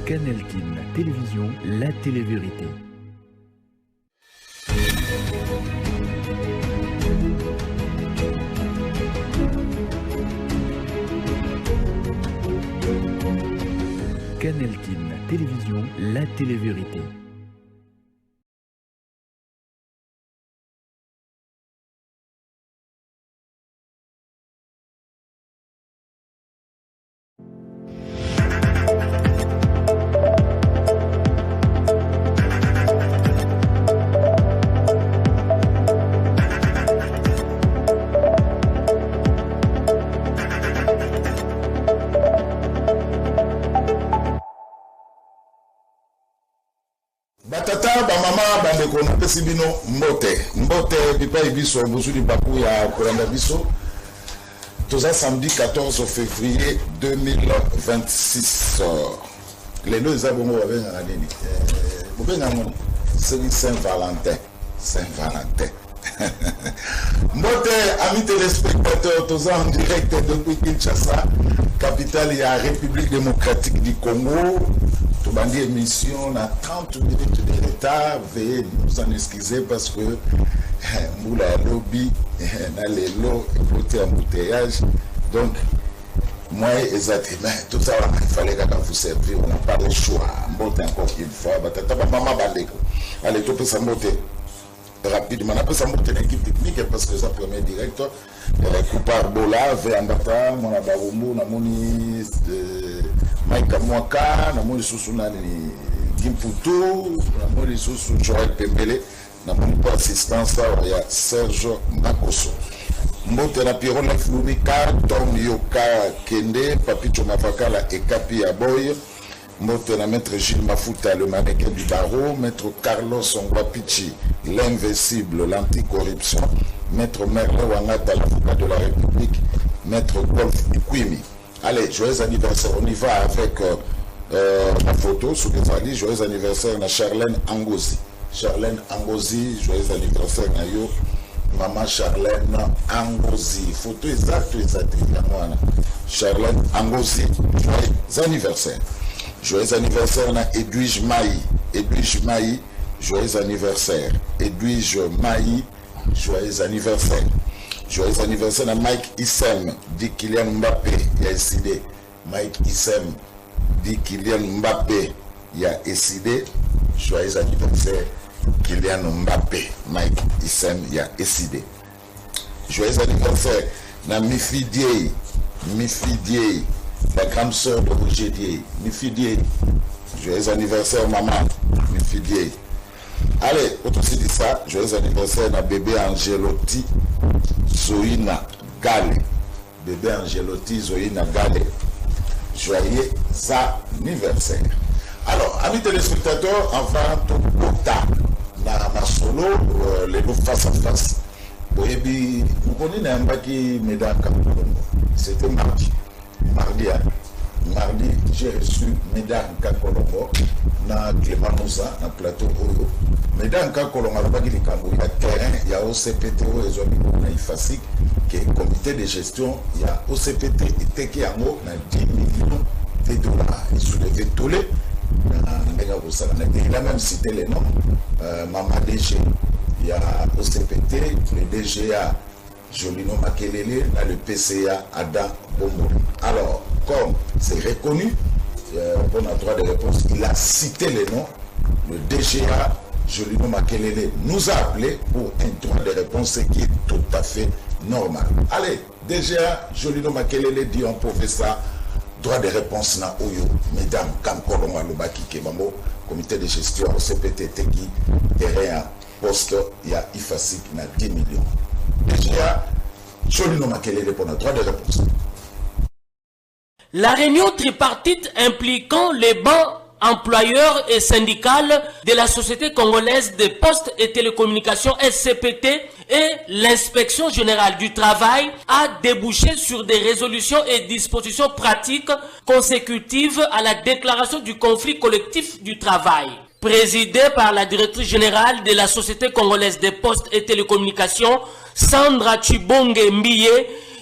Canal Télévision, la télé-vérité. Canal Télévision, la télé-vérité. Batata, bamama, bandeko, napesi bino mbote. Mbote, bipa ibiso, bozuli baku ya kolanda biso. Toza samedi 14 février 2026. Lelo eza bongo babenga na nini? Bobenga ngoni. C'est Saint-Valentin. Saint-Valentin. Mbote, amis téléspectateurs, toza en direct depuis Kinshasa, capitale de la République démocratique du Congo. Bandi émission à 30 minutes de retard, veuillez nous en excuser parce que moula lobby dans les lots et embouteillage. Donc moi exactement tout ça il fallait que vous servir, on n'a pas le choix. Mbote encore une fois, batata maman baleko. Allez tout ça mbote rapidement. On a ça mbote l'équipe technique parce que ça premier directeur Coupar Bola, Véandata, mon abarumbu, namoni Maïka Mwaka, namoni susu nani Gimputu, namoni susu Joël Pembele, namoni pour assistance il y a Serge Makoso. Mbote na Pierrot na Flumika, Tom Yoka Kende, Papito Mafakala et Kapi Aboy. Mbote na Maître Gilles Mafuta, le mannequin du barreau, Maître Carlos Ongwapichi, l'invincible, l'anticorruption, Maître Merle Wangata, l'avocat de la République, Maître Golf Ikwimi. Allez, joyeux anniversaire, on y va avec la photo, sous les alliés, joyeux anniversaire à Charlène Angozi. Charlène Angozi, joyeux anniversaire à yo, maman Charlène Angozi. Photo exacte, Charlène Angozi, joyeux anniversaire. Joyeux anniversaire à Edwige Maï. Edwige Maï, joyeux anniversaire. Edwige Maï, joyeux anniversaire. Joyeux anniversaire à Mike Issem, dit Kylian Mbappé, il y a décidé. Mike Issem, dit Kylian Mbappé, il y a décidé. Joyeux anniversaire, Kylian Mbappé, Mike Issem, il y a décidé. Joyeux anniversaire à Mifi Dieye, la grande sœur de Roger Dieye. Mifi Dieye, joyeux anniversaire maman, Mifi Dieye. Allez, autre aussi dit ça, joyeux anniversaire à bébé Angelotti Zoïna Gale. Bébé Angelotti Zoïna Gale. Joyeux anniversaire. Alors, amis téléspectateurs, enfin, tout quota na solo, les deux face à face. Vous connaissez un baki Médard Kakolombo. C'était mardi. Mardi, j'ai reçu Médard Kakolombo na Clément Moussa, na plateau Oyo. Médard Kakolombo, il y a terrain, il y a OCPT, il y a IFASIC, qui est comité de gestion, il y a OCPT, il y a 10 millions de dollars. Il soulevait tous les. Il a même cité les noms. Maman DG, il y a OCPT, le DGA Jolino Makelele, dans le PCA Ada Bombo. Alors, comme c'est reconnu, on a droit de réponse, il a cité les noms. Le DGA Jolino Makelele nous a appelé pour un droit de réponse, ce qui est tout à fait normal. Allez, DGA Jolino Makelele dit on pouvait ça. Droit de réponse na Oyo, mesdames, Kankoloma Lobaki Kebamo, comité de gestion au CPT Teki, terrain poste, il y a IFASIC na 10 millions. Déjà, Jolino Makelele pour notre droit de réponse. La réunion tripartite impliquant les bancs employeurs et syndicales de la Société congolaise des postes et télécommunications SCPT et l'inspection générale du travail a débouché sur des résolutions et dispositions pratiques consécutives à la déclaration du conflit collectif du travail. Présidée par la directrice générale de la Société congolaise des postes et télécommunications, Sandra Chibonge Mbiye,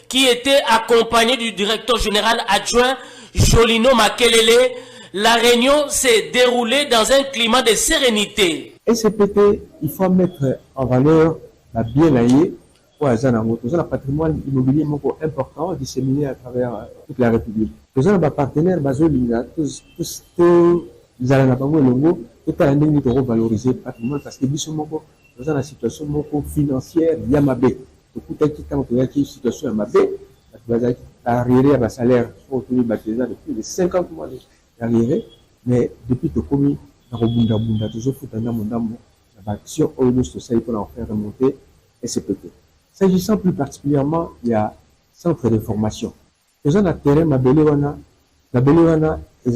qui était accompagnée du directeur général adjoint Jolino Makelele, La réunion s'est déroulée dans un climat de sérénité. SCPT, il faut mettre en valeur la bien-aïe pour Azanango. Nous avons un patrimoine immobilier important disséminé à travers toute la République. Nous avons un partenaire, tous les Alanabango et Longo, tout à l'année, nous devons valoriser le patrimoine parce que nous avons une situation financière Yamabe. Tout à une situation Yamabe, arriéré à salaire, depuis les 50 mois d'arriéré, mais depuis que commis, toujours action pour en faire remonter SCPT. S'agissant plus particulièrement, il y a centre de formation. Nous avons un terrain, la Belewana, ils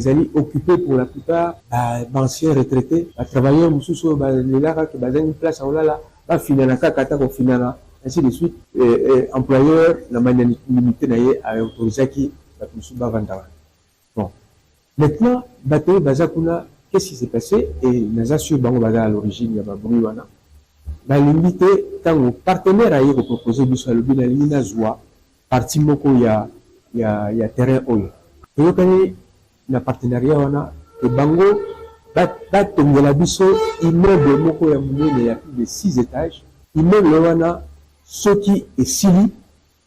sont occupés pour la plupart d'anciens retraités, travailleurs, les une place à Olala, ainsi de suite, employeurs, la manière limitée à autoriser qui va vendre. Bon. Maintenant, bateau Bazakuna, qu'est-ce qui s'est passé? Et Naza sur Bango Baza à l'origine, il y a Babouiwana. Limité, quand le partenaire a proposé du Salobi, la ligne Nazoua, parti Moko, il y a terrain Oyo. Et donc, il y a partenariat, on a, que Bango, tomber la biso, immeuble Moko, il y a plus de 6 étages. Immeuble, on a, Soki et Sili,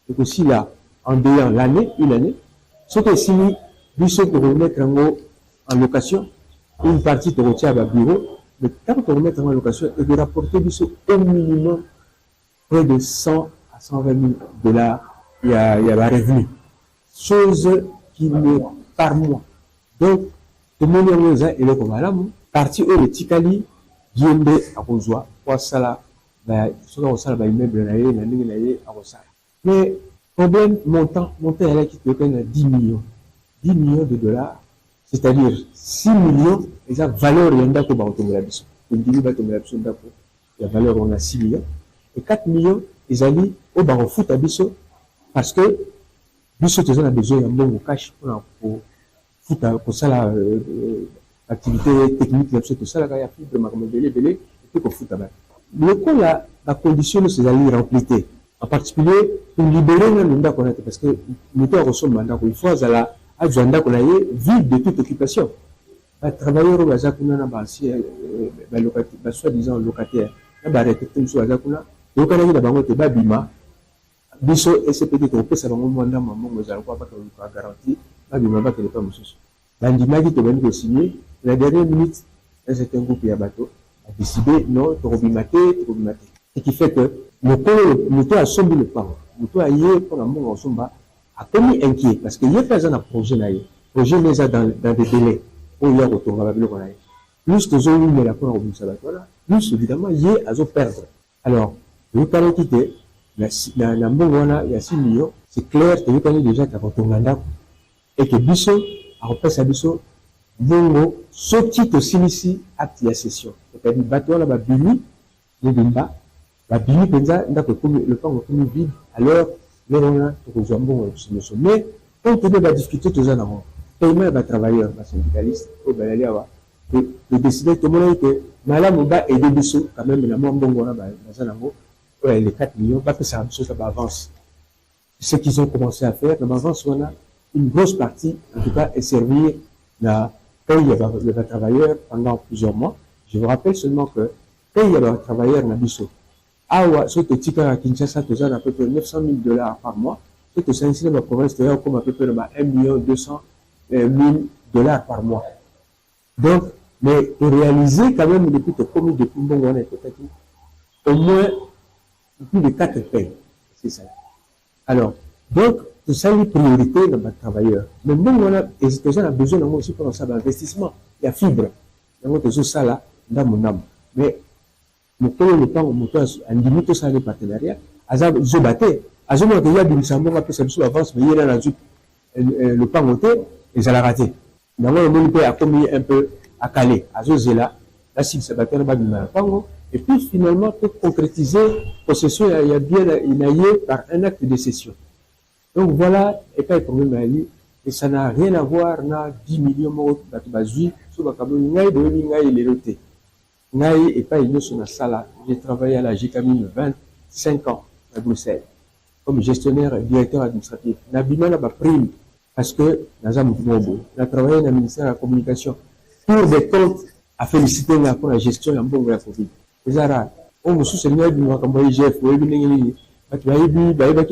et aussi là, en déant l'année, une année, Soki et Sili, biso pour remettre en location, une partie de retient à bureau, mais quand on remet en location, et de rapporter biso au minimum près de 100 à 120 000 $, il y a un revenu. Chose qui n'est par mois. Donc, tout le monde est là, comme là, partie où le Tikali, Giende à Rosoa, pour ça, mais problème montant là qui te donne 10 millions de $, c'est-à-dire 6 millions, et ça valeur il y a un la valeur on a 6 millions, et 4 millions, ils allaient au bar au foot à Bisso, parce que Bisso, tu as besoin d'un bon cash pour foot, pour ça, l'activité technique, tout ça, il y a plus de marmobélé, et puis pour foot à bas. Le coup là, la condition de ces alliés rempliter, en particulier pour libérer le mandat qu'on a, parce que nous reçoit le mandat une fois à la agenda qu'on a vide de toute occupation. Les travailleurs au Azakuna, soi-disant locataire, ils ont arrêté tout ça à Azakuna, et au Canada, ils ont été babima, biso SCPT, on peut savoir mon mandat, maman, nous allons pas garantir, babima, pas que les femmes se sont. Bandima qui te vient de signer, la dernière minute, un certain groupe y a bateau, a décidé, non, Torobimaté. Ce qui fait que le toit a sombi le pan. Le toit a yé pour la mort en somba, a commis inquiet, parce qu'il y a pas un projet naïe. Projet n'est pas dans des délais. Où il y a retour à la plus que j'ai eu la première au Sabatoire, plus évidemment, il y a à perdre. Alors, le cas quitté, il y a 6 millions, c'est clair que le cas déjà qu'à retourner et que Bisso, a repris à Bisso, Bongo, ce titre aussi ici, acte de session. C'est-à-dire, bateau là, Bini, le Bimba, Bini, Penza, le temps est vide, alors, les gens ont bon, mais, on peut discuter tous en avant. Paiement va travailleur, va syndicaliste, au Balaléawa, de décider tout le monde que, Madame Oba et des Bissou, quand même, la mort Bongo, les 4 millions, pas que ça avance. Ce qu'ils ont commencé à faire, dans avance, on a une grosse partie, en tout cas, est servir la paye de travailleurs pendant plusieurs mois. Je vous rappelle seulement que paye de travailleurs dans Bissou. Awa, surtout Tika à Kinshasa, tu as à peu près 900 000 $ par mois. Surtout ça, ici, dans la province, tu as comme à peu près 1 200 000 $ par mois. Donc, mais pour réaliser quand même depuis que comme depuis bon on est peut-être au moins plus de 4 payes. C'est ça. Alors, donc, tout ça, les priorités dans les travailleurs. Mais bon, on a, et ces gens ont besoin aussi pour ça d'investissement. Il y a fibre. Donc, tout ça là, dans mon âme. Mais, nous prenons le temps, nous avons limité ça les partenariats. Azab, je battais. Azab, il y a du Luxembourg, après ça, nous avance, mais il y a là, le pan monté, et ça l'a raté. D'abord, le monde a commis un peu à Calais, à Zozela, là, s'il se battait là-bas, et puis finalement, pour concrétiser, possession, il y a bien inaillé par un acte de cession. Donc voilà, et pas le problème à lui, et ça n'a rien à voir, n'a 10 millions de bazui, sur le Cameroun, il est loté. Naï et pas une sur la salle. J'ai travaillé à la GCAMIN 25 ans à Bruxelles, comme gestionnaire et directeur administratif. Nabima n'a pas prime. parce que dans un mouvement, on a travaillé dans le ministère de la Communication pour des comptes à féliciter pour la gestion de la Covid. C'est rare. On me soutient bien du IGF, qui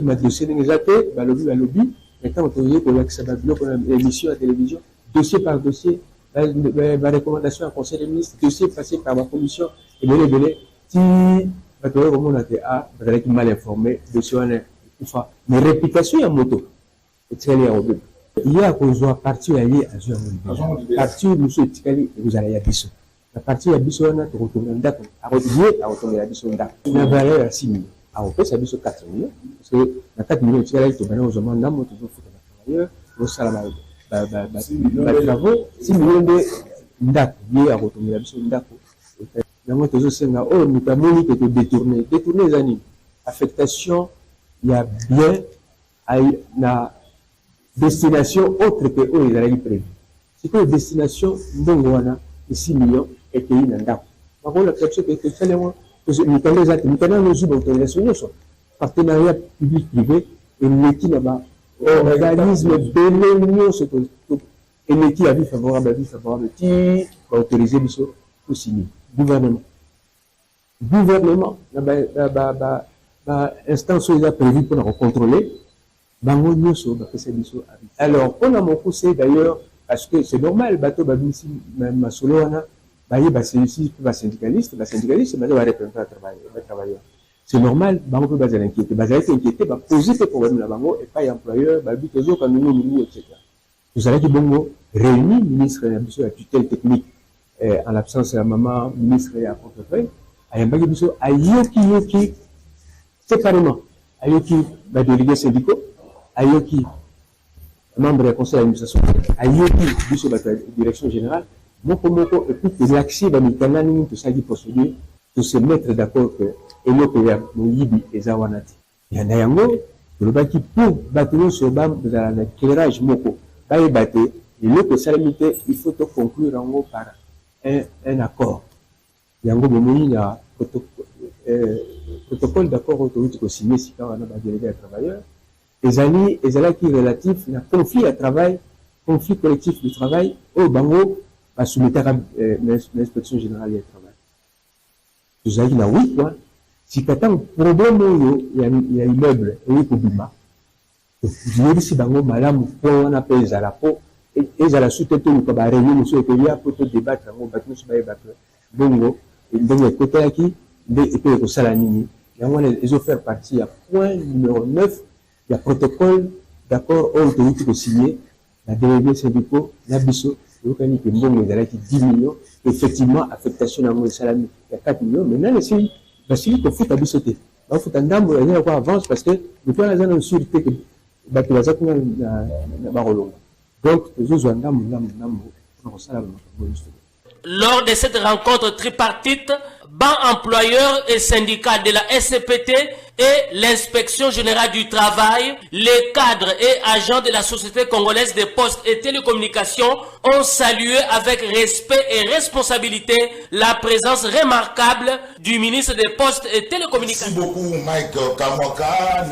m'a dossier dans les athées, lobby, maintenant on a une émission à la télévision, dossier par dossier, ma recommandation à conseil des ministres, dossier passé par ma commission, et si on a été mal informé, dossier mais réplication en moto, il y a qu'on parti allié à Jean-Olivier. Parti, monsieur Tikali, vous allez y aller. La partie à Bissona, tu retournes en date. À retourner à Bissona. La valeur à 6 millions. À on fait ça, 4 millions. Parce que la 4 millions, tu vas aller aux mandats, moi, toujours foutre la travailleur, au salaire, 6 millions de date, liés à retourner à Bissona. Nous toujours senga, oh, nous avons dit que détourner les animes. Affectation, il y a bien, à destination autre que eux, ils allaient prévu. C'est que la destination, Mbongwana, de 6 millions, et pays n'en par contre, la question que c'est nous avons partenariat public-privé, et l'équipe là-bas, organisme bénéfique, et l'équipe a vu favorable, qui va autoriser pour signer. Gouvernement, instance où il a prévu pour nous contrôler. Alors, on a mon conseil d'ailleurs, parce que c'est normal, bateau babinsi, ma soloana, c'est ici, syndicaliste, c'est travailleur. C'est normal, on peut être inquiété. Inquiété, poser des problèmes là-bas, et pas employeur, etc. Vous allez que Bongo réunit ministre de la tutelle technique, en l'absence de la maman, ministre de la portefeuille, à Yoki, séparément, à Yoki, délégué syndicaux, Ayoki, membre du conseil d'administration, Ayoki, direction générale, Moko, et puis l'accès dans le canal, tout ça qui procédure, de se mettre d'accord que, et le pays, Yibi et Zawanati. Il y en a un mot, le bâti pour bâtir sur BAM, dans l'éclairage Moko, et le que salamité, il faut conclure en gros par un accord. Il y a un protocole d'accord autour signé si on a délégué à travailleur. Les alliés qui relatifs à conflit à travail, conflit collectif du travail, au Bango, à soumettre à l'inspection générale du travail. Vous avez dit, oui, quoi. Si quand un problème, il y a un immeuble, et il y a un problème. Vous avez dit, si Bango, madame, on appelle à la peau, et à la suite, tout le monde va réunir, monsieur, et il y a pour débattre, on va battre, Bongo, et donc, le côté là qui, et puis, le salanini. Et on va les faire partie à point numéro 9. Il y a protocole d'accord autorité pour signer la déléguée syndicaux, la BISO, le canique est bon, mais il y a 10 millions. Effectivement, affectation dans le salaire, il y a 4 millions. Maintenant, c'est il faut foutre à BISO. Il faut foutre un dame, il y a quoi avance parce que nous pouvons avoir une sûreté que la barolong. Donc, les autres ont lors de cette rencontre tripartite, banc employeur et syndicat de la SCPT et l'inspection générale du travail, les cadres et agents de la Société congolaise des postes et télécommunications ont salué avec respect et responsabilité la présence remarquable du ministre des postes et télécommunications. Merci beaucoup Mike Kamwaka,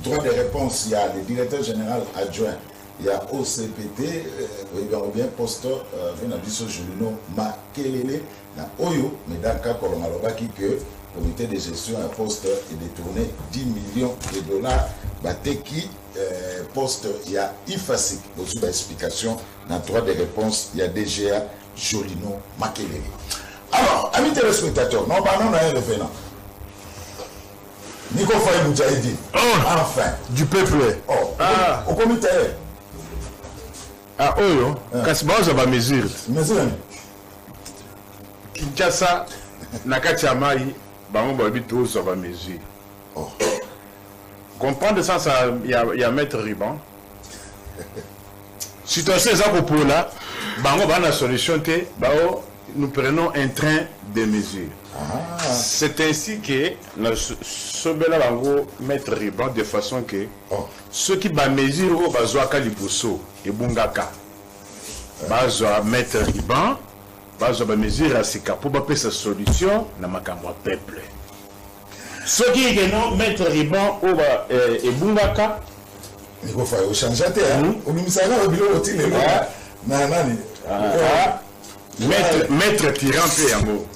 droit de réponse, il y a le directeur général adjoint. Il y a OCPT, il y a bien poste, Venabiso Julino Makelele, na Oyo, mais dans le cas Kolomalobaki, que le comité de gestion un poste est détourné 10 millions de dollars. Bateki, poste, il y a IFASIC, pour une explication, dans le droit de réponse, il y a DGA Julino Makelele. Alors, amis téléspectateurs, nous parlons d'un revenant. Nico Faye Moudjahidi, enfin, du peuple. Oh, au comité. Ah, oyo, kasi ba mesure. Mesure. Kinshasa, nakati ya mai, bango ba bitu zo ba mesure. Oh. Comprendre ça, il y a mettre ruban. Situation ça pour là, bango ba na solution te, nous prenons un train de mesure. C'est ainsi que nous sommes mettre ruban de façon que ceux qui ba mesure au bazoaka liboso et bungaka bazoa mettre ruban bazoa ba mesure à sika pour ba sa solution na makambo peuple. Ceux qui non mettre ruban au et bungaka Il faut changer. On nous a Maître tyran peu yango.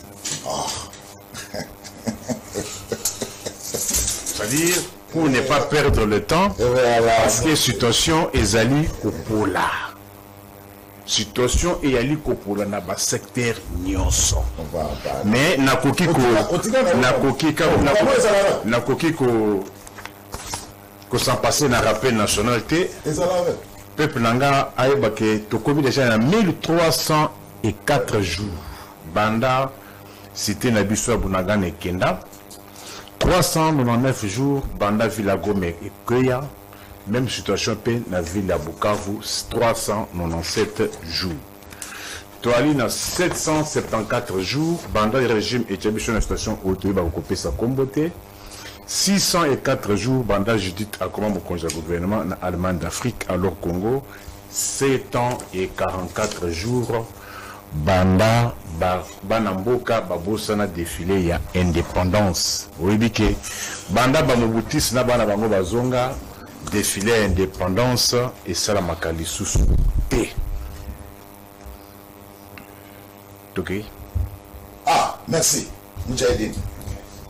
C'est-à-dire, pour ne pas perdre le temps, parce que situation ezali kopola. Situation eyali kopola na ba secteur nyonso. Mais nakoki ko s'en passer na rappel national te. Peuple nanga ayeba ke tokomi déjà na 1304 jours. Banda cité na biso ya Bunagana Kenda. 399 jours banda Villa Gome et Koya. Même situation pe na ville ya Bukavu 397 jours. Toali na 774 jours banda régime et biso na station auto ba koper sa kombote. 604 jours banda Judith Akoma mon congé gouvernement na Allemagne d'Afrique alors Congo. 7 ans et 44 jours banda banamboka babosana défilé ya indépendance. Oibike banda bamobutis na bana bango bazonga défilé à indépendance et sala makali susu te. Ok. Ah, merci. Moudjahidine.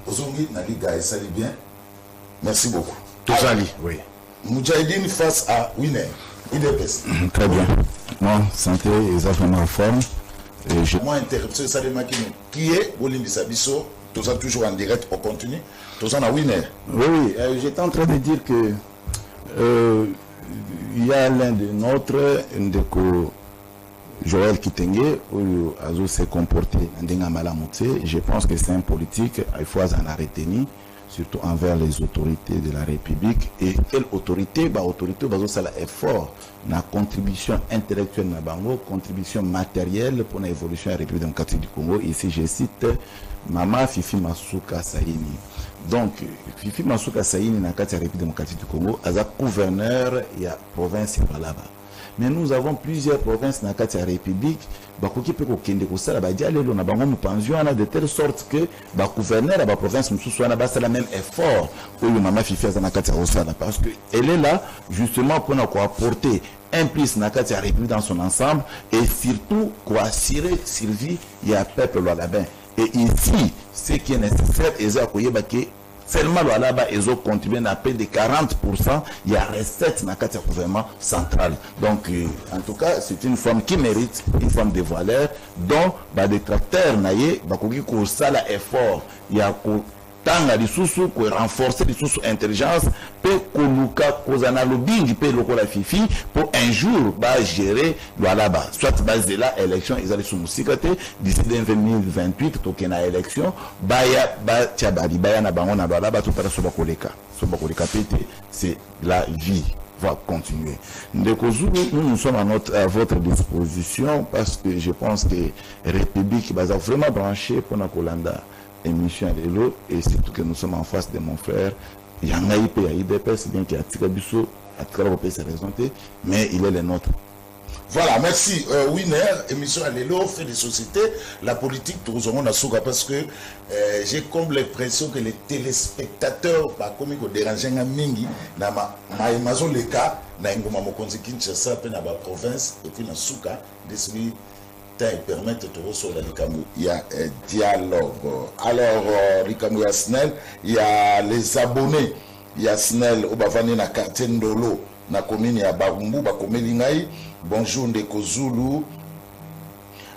Ozongi Naliga et sali bien. Merci beaucoup. Tozali, oui. Moudjahidine face à Winner. IDPS. Très bien. Moi, santé exactement en forme. Moi, interruption, ça qui est Bolimbi Sabiso, tout toujours en direct, au continu, tout ça en Winner. Oui, j'étais en train de dire que il y a l'un de notre, Joël Kitenge, où Azou s'est comporté en Malamouté. Je pense que c'est un politique, il faut en arrêter, surtout envers les autorités de la République. Et quelle autorité? Autorité, ça effort, la contribution intellectuelle, contribution matérielle pour l'évolution de la République démocratique du Congo. Ici, je cite Mama Fifi Masuka Saini. Donc, Fifi Masuka Saini, dans la République démocratique du Congo, est gouverneur de la province de là-bas. Mais nous avons plusieurs provinces dans la République qui peuvent de telle sorte que le gouverneur de la province c'est le même effort que le maman Fifi parce qu'elle est là justement pour apporter un plus dans la République dans son ensemble et surtout pour assurer survie il y a peuple là-bas. Et ici, ce qui est nécessaire, c'est seulement là-bas, ils ont contribué à paix de 40%, il y a recette dans le gouvernement central. Donc, en tout cas, c'est une forme qui mérite, une forme de valeur, dont les détracteurs, il y a tanga lisusu ko renforcer lisusu intelligence pe koluka kozana lobbying pe lokola fifi pour un jour ba gérer là-bas soit base là élection ils allaient sous musikate d'ici 2028 tokena élection baya ba tiabali baya na bango na là-bas tout para soba koleka pété c'est la vie va continuer. Nous sommes à votre disposition parce que je pense que République va vraiment branché pour la Kolanda émission de l'eau et surtout que nous sommes en face de mon frère Yangaïpe à IDPS, bien qu'il y a Tikabiso, à Tikabiso c'est présenté, mais il est le nôtre. Voilà, merci. Winner, émission à l'élo, fait des sociétés, la politique, tout le monde a souga parce que j'ai comme l'impression que les téléspectateurs, comme ils ont dérangé un mingi, dans ma maison les cas, dans une mokonzi Kinshasa, dans la province, et puis dans souka, des ils permettent de recevoir l'Ikamu. Il y a un dialogue. Alors, l'Ikamu Yasnel, il y a les abonnés. Yasnel, Obavani na quartier Ndolo, na commune ya Barumbu, Bakomelingaï. Bonjour Ndeko Zulu.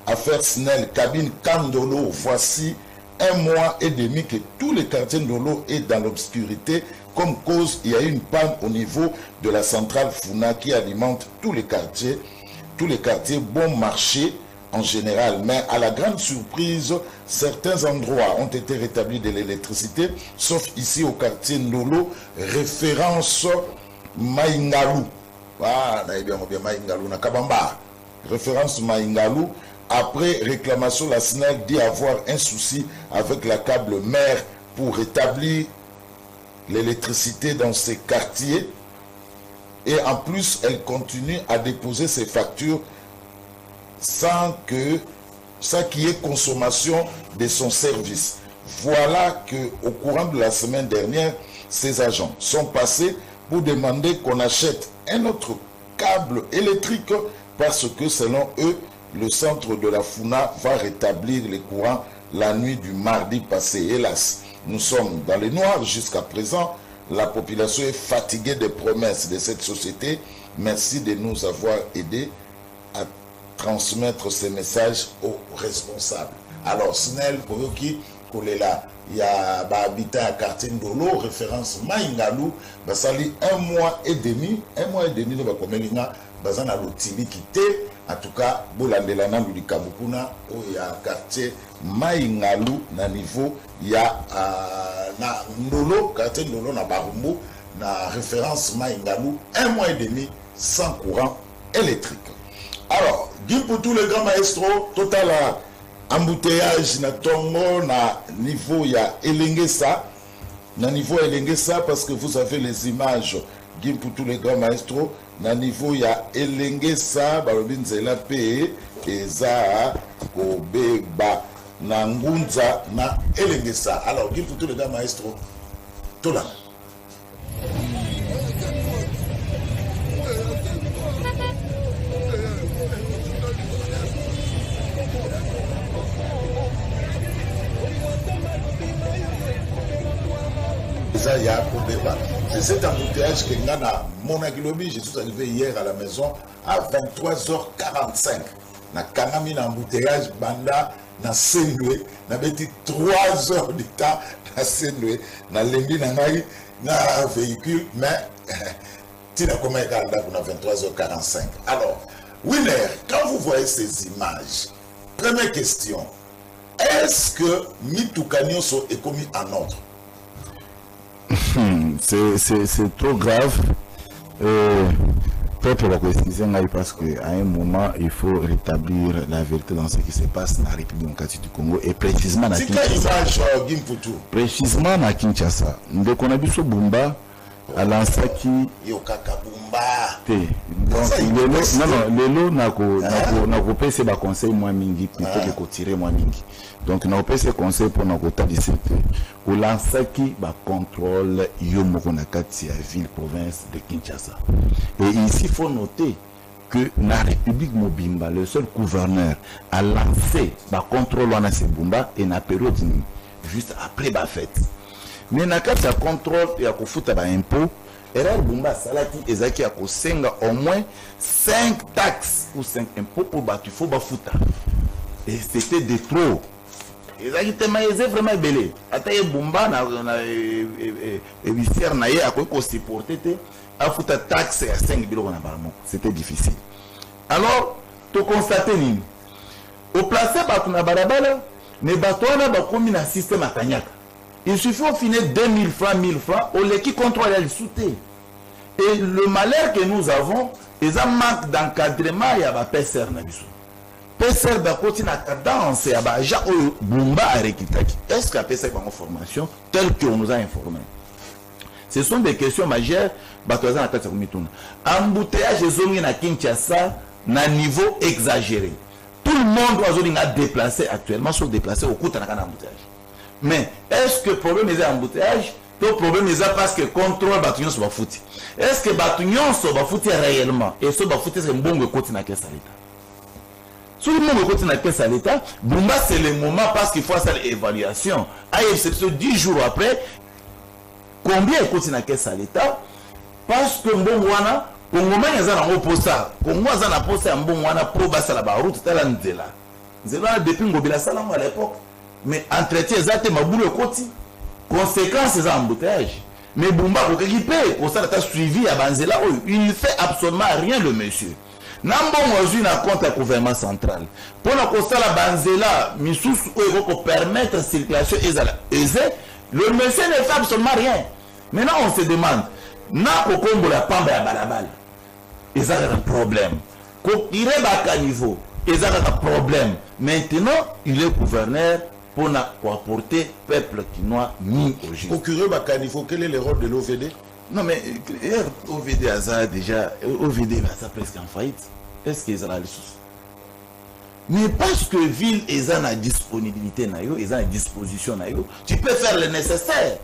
Affaire Snel, cabine Kandolo. Voici 1 mois et demi que tous les quartiers Ndolo est dans l'obscurité. Comme cause, il y a une panne au niveau de la centrale Funa qui alimente tous les quartiers bon marché en général, mais à la grande surprise, certains endroits ont été rétablis de l'électricité, sauf ici au quartier Ndolo, référence Maïngalou. Ah, Maïngalou, Nakabamba. Référence Maïngalou. Après réclamation, la SNEL dit avoir un souci avec la câble mère pour rétablir l'électricité dans ces quartiers. Et en plus, elle continue à déposer ses factures sans qu'il y ait consommation de son service. Voilà qu'au courant de la semaine dernière, ces agents sont passés pour demander qu'on achète un autre câble électrique parce que selon eux, le centre de la Funa va rétablir les courants la nuit du mardi passé. Hélas, nous sommes dans les noirs jusqu'à présent. La population est fatiguée des promesses de cette société. Merci de nous avoir aidés à transmettre ces messages aux responsables. Alors, Snell, Koyoki, Kolela, il y a habitant à quartier Ndolo, référence Maïngalou, Basali 1 mois et demi, de Bakomelinga, Bazana Lotili quitté, en tout cas, Bolandelana Ludikabukuna, où il y a quartier Maïngalou, na niveau, il y a na Ndolo, quartier Ndolo, na Barumbo, na référence Maïngalou, 1 mois et demi sans courant électrique. Alors, dis pour tous les grands maestros, total embouteillage na Tongo, na niveau ya Elengesa, parce que vous avez les images, dis pour tous les grands maestros, na niveau ya Elengesa, balobinzela pe, eza kobeba, na ngunza na Elengesa. Alors, dis pour tous les grands maestros, tola. C'est cet embouteillage que mon aguilobi, je suis arrivé hier à la maison à 23h45. Na kanami na embouteillage banda na Senwe, na beti 3 heures de temps na Senwe, na lembi na ngai na véhicule, mais tina comment est à 23h45. Alors, Winner, quand vous voyez ces images, première question, est-ce que Mitukanyoso est commis en ordre? C'est trop grave. Peuple va préciser parce qu'à un moment, il faut rétablir la vérité dans ce qui se passe dans la République démocratique du Congo et précisément à Kinshasa. Précisément à Kinshasa. Dès qu'on a vu ce Bumba, à l'ansaki. Non, n'a pas ces conseils moi mingi plutôt que tirer moi mingi. Donc n'a pas ces conseils pour nous dire que l'ansaki va contrôle yomoko nakati la ville province de Kinshasa. Et ici il faut noter que la République Mobimba, le seul gouverneur a lancé le contrôle en Sebumba et na période juste après la fête. Mais na kati ya contrôle ya kofuta ba impôt erreur Bumba salati ezaki ya kosenga au moins 5 taxes ou 5 impôts pour batu faut ba futa. Et c'était de trop. Ezaki tellement vraiment belé. Ata ye Bumba na huissière na ye a ko supporter te a futa taxe ya 5 biloko na baramo. C'était difficile. Alors, to constater nini? Au placer batu na barabara, ne batu na ba komi na système atanyaka. Il suffit au final 2000 francs, 1000 francs, au qui contrôle le soutien. Et le malheur que nous avons, ils ont manque d'encadrement, il y a un PCR. PCR est en cadence, il y a un Bumba à Rekitaki. Est-ce qu'il y a PCR en formation telle qu'on nous a informé? Ce sont des questions majeures. Embouteillage des zones à Kinshasa, à un niveau exagéré. Tout le monde doit déplacer actuellement, sont déplacés au cours d'un embouteillage. Mais est-ce que le problème est embouteillage? Le problème est parce que le contrôle bâtiment se va foutre. Est-ce que le bâtiment se va foutre réellement? Et ce va foutre, c'est un bon côté dans la caisse à l'État. Si le bon côté dans la caisse à l'État, Bumba c'est le moment parce qu'il faut faire l'évaluation. À exception 10 jours après, combien est côté dans la caisse à l'État? Parce que bon wana, au moment où ils ont posé ça, au moment où ils ont posé un bon wana pour passer la route, c'est là nzela. Nzela depuis Ngobila Salam à l'époque. Mais entretien exact ma boule côté conséquence c'est embouteillage. Mais Bumba ko équipé pour ça ta suivi à Banzela, il ne fait absolument rien le monsieur. Nambo mozu na compte à gouvernement central. Pour la constat la Banzela misous ko permettre la circulation aisée, le monsieur ne fait absolument rien. Maintenant on se demande na ko kombo la pamba ya balabala. Ils ont un problème. Ko ireba niveau, ils ont un problème. Maintenant, il est gouverneur pour apporter le peuple chinois mis au juge. Procureur Bakanifo, quel est le rôle de l'OVD? Non, mais l'OVD a déjà. L'OVD a presque en faillite. Est-ce qu'ils ont la ressource? Mais parce que ville est en disponibilité, ils ont une disposition, tu peux faire le nécessaire.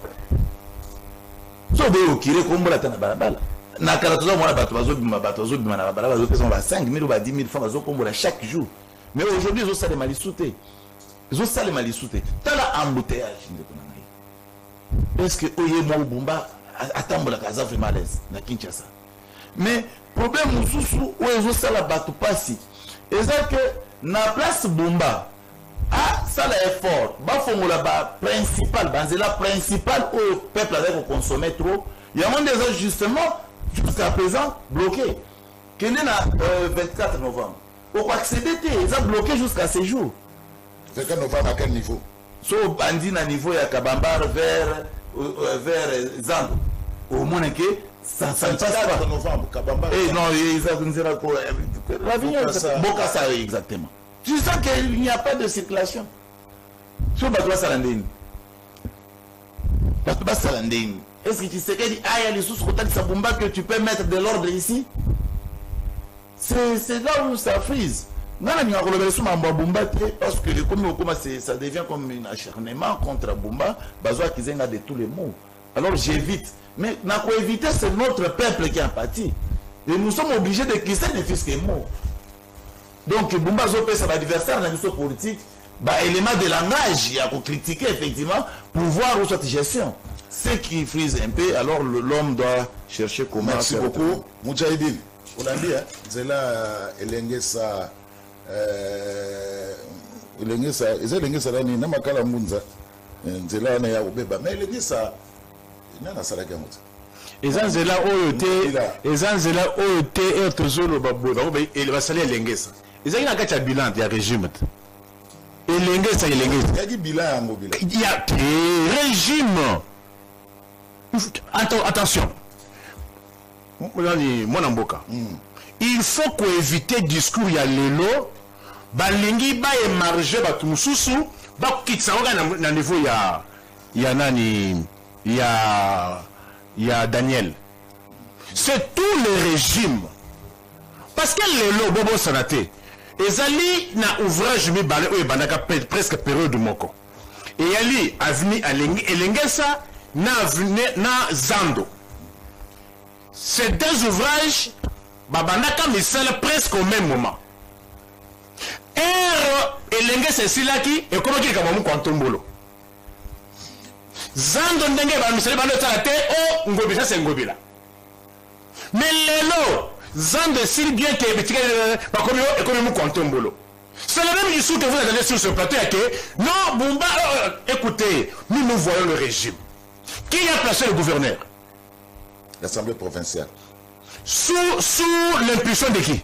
so be okire kombola tana balabala na kala tozo mona bato bazobima na balabala bazopesa ba 5000 ou ba 10000 francs bazokombola chaque jour. Mais aujourd'hui ils ont ça les malisouté. Ils ont ça les malisouté. Tala embouteillage ndeko na ngai. Est-ce que oye mo bumba atambola kaza vraiment malaise na Kinshasa. Mais problème mususu où ils ont ça la bato pasi. Et ça que na place Bumba ça l'effort ba fongola ba principal banzela principal au peuple avec consommer trop. Il y a des gens justement jusqu'à présent bloqués. Qui est na 24 novembre. Au accéder ils ont bloqué jusqu'à ce jour. 24 novembre à quel niveau? So bandi na niveau ya Kabambar vers Zando. Au moins que ça ne passe pas. Novembre, Kabambar. Et non, ils ont la vie Bokassa exactement. Tu sens qu'il n'y a pas de circulation. Sur Batoua Salandine. Batoua Salandine. Est-ce que tu sais qu'il y a les sous-côtés de Sabumba que tu peux mettre de l'ordre ici? C'est là où ça frise. Parce que ça devient comme un acharnement contre Bumba. Bazoua Kizenga de tous les mots. Alors j'évite. Mais pour éviter, c'est notre peuple qui a pâti. Et nous sommes obligés de quitter les fils qui morts. Donc Bumba Zopé, c'est l'adversaire dans l'histoire politique. Élément de langage, il y a pour critiquer effectivement pour voir où cette gestion. Ce qui frise un peu, alors l'homme doit chercher comment. Merci beaucoup. Moudjahidine, on a dit, Zela Elengesa. Elengesa Rani, Namakala Munza. Zela Naya Obeba. Mais Elengesa, il y a un salaire. Ezanzela OET et Tozolo Babou, il va salir l'engesa. Ezaki na kacha bilan ya régime. Et l'engesa il y a du bilan mobile. Il y a régime. Attention. Mon mboka. Il faut qu'on évite discours ya lelo balingi ba émarger batu mususu ba kitsa na niveau ya nani il y a Daniel. C'est tous les régimes. Parce que les lots, Bobo Sanate, ils allaient dans l'ouvrage, presque période de Moko. Et ils allaient à Elengesa, na Zando. Ces deux ouvrages, Babandaka Misala presque au même moment. Et Elengesa Silaki, et comment dire que Kwantombolo. Zando ndenge ba misali ba lotala te o ngobisa se ngobila. Mais lelo Zando s'il bien que bitika ba komi o ekomi mu Kwantombolo. C'est le même issue que vous avez sur ce plateau que non Bumba écoutez, nous voyons le régime. Qui a placé le gouverneur? L'Assemblée provinciale. Sous l'impulsion de qui?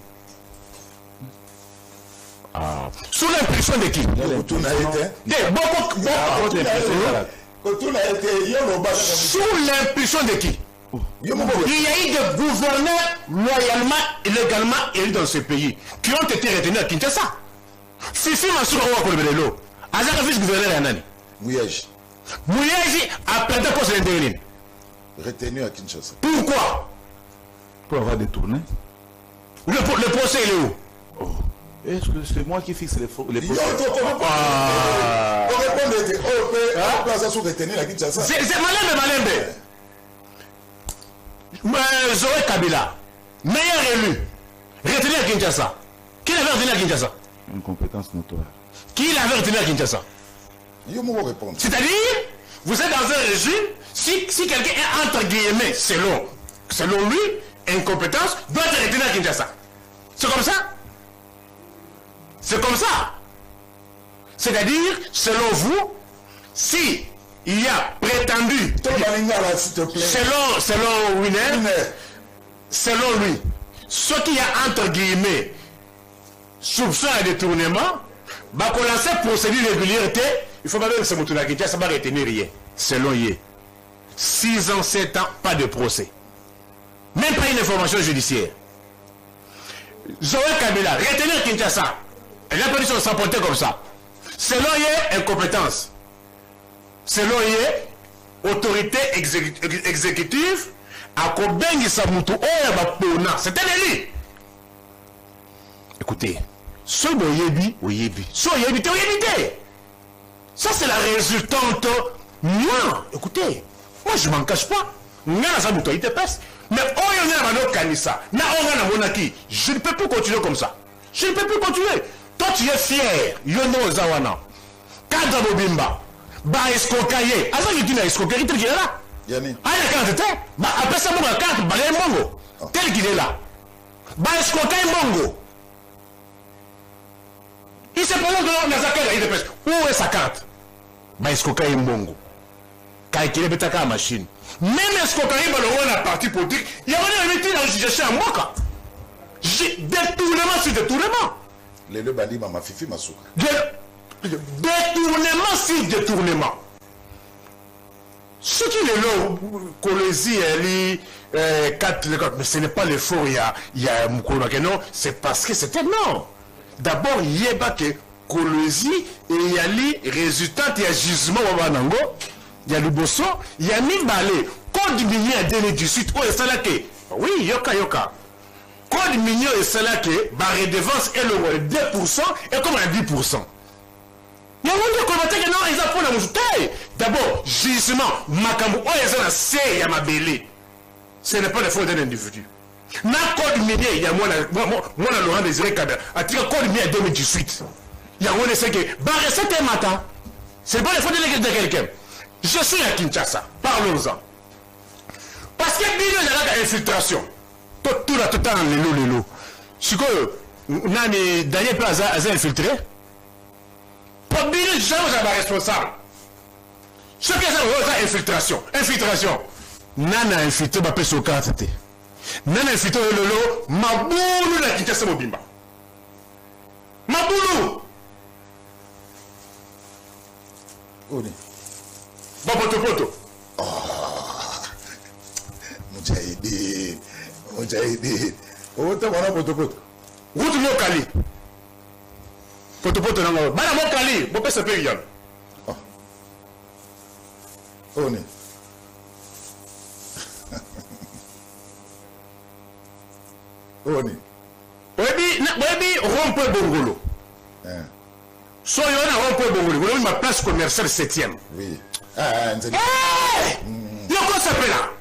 Sous l'impulsion de qui? Sous l'impulsion de qui? Il y a eu des gouverneurs loyalement et légalement élus dans ce pays qui ont été retenus à Kinshasa. Fifi Massoura Wakolbelelo, Azaka vice-gouverneur Yanani. Mouyaji. Mouyaji a perdu le poste d'intérim. Retenu à Kinshasa. Pourquoi? Pour avoir détourné. Le procès il est où? Est-ce que c'est moi qui fixe les procès? C'est Malembe. Zoé Kabila, meilleur élu, retenu à Kinshasa. Qui l'avait retenu à Kinshasa? Une compétence notoire. Qui l'avait retenu à Kinshasa? C'est-à-dire, vous êtes dans un régime, si quelqu'un est entre guillemets, selon lui, incompétence, doit être retenu à Kinshasa. C'est comme ça? C'est comme ça. C'est-à-dire, selon vous, si il y a prétendu, selon Winer, selon lui, ce qu'il y a entre guillemets, soupçon et détournement, bah qu'on lance procédure régularité, il faut pas même se montrer à ça va retenir rien. Selon Yé. 6 ans, 7 ans, pas de procès. Même pas une information judiciaire. Zoé Kabila, retenir Kinshasa. Elle a pas dit son s'emporter comme ça. Selon Yé, incompétence. Selon Yé, autorité exécutive, à Kobengi Samutu, c'est un élu. Écoutez, ce Oyebi, ce Oyebi, ça c'est la résultante. Moi, écoutez, moi je m'en cache pas. Ngana sa muto ITPS. Mais oyo na bano kanisa. Na onga na monaki. Je ne peux plus continuer comme ça. Je ne peux plus continuer. Toi tu es fier. Yono Zawana. Kadra Bobimba. Ba escroquer. Asa qui na escroquerie tel qu'il est là. Yani. Ah la carte était. Ba après ça mon carte ba les mongo. Tel qu'il est là. Ba escroquer mongo. Il se prend que na zakala ITPS. Où est sa carte? Ba escroquer mongo. Kaikile betaka machine. Même escroquerie balongo na parti politique, il y a un métier dans gestion en moka. Détournement sur détournement. Les deux bali mama fifi masuka. Détournement sur détournement. Ce qui est là, Colosi, elle 4, mais ce n'est pas l'effort, il y a Moukono, non, c'est parce que c'était non. D'abord, il y a pas que Colosi et il y a les résultats, il y a jugement au Banango. Il y a le bosso, il y a Mibale, code minier à 2018, oh, et ça là que, oui, yoka. Code minier et ça là que, bah, redevance est le 2% et comme à 10%. Il y a un commentaire que non, ils apprennent à m'ajouter. D'abord, gisement, Makambo, oh, ils ont un C, il y a ma belle. Ce n'est pas le faute d'un individu. Na code minier, il y a moi, Laurent Désiré Kabila, à tirer code minier à 2018. Il y a un essai que, bah, recette un matin. C'est pas le faute de quelqu'un. Je suis à Kinshasa, parlons-en. Parce que il y a une infiltration. Tout la total en si que Daniel Plaza a infiltré, pour bien jamais responsable. Ce que c'est infiltration. Nana infiltré ma personne carte. Nana infiltré lolo, ma boulou la Kinshasa Mobimba. Ma boulou. Oni. Bon, poto. Oh, Moudjahidine. Oh, t'as voilà poto. Route mo Kali. Poto nango. Bana mo Kali, bo pesa pe yon. Oh. Oni. Oni. Webi rompe Bongolo. So yon a rompe Bongolo. Vous avez ma place commerciale 7e. Oui. Comment ça s'appelle là?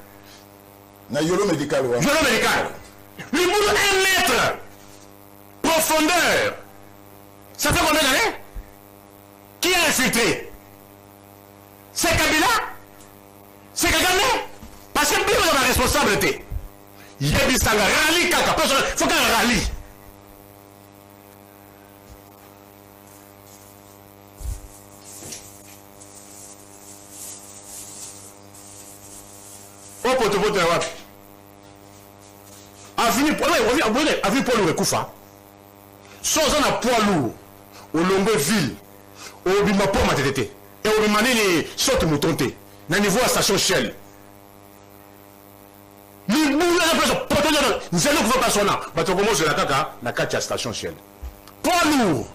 Na yolo médical. Yolo médical. Le bout de 1 mètre. Profondeur. Ça fait combien d'années? Qui a infiltré? C'est Kabila? C'est Kagame? Parce que Bino a la responsabilité. Il y a des rallye kaka. Il faut qu'un rallye. Poto na wapi? Avini Paul Rekufa. Soza na poids lourd. Olongo ville. Obima po matete. Et obima nini sote mutonte. Na niveau à station Shell. Ni boula na place poto na. Nzelo ko pas sona. Bato komo je la kaka na kati ya station Shell. Poids lourd.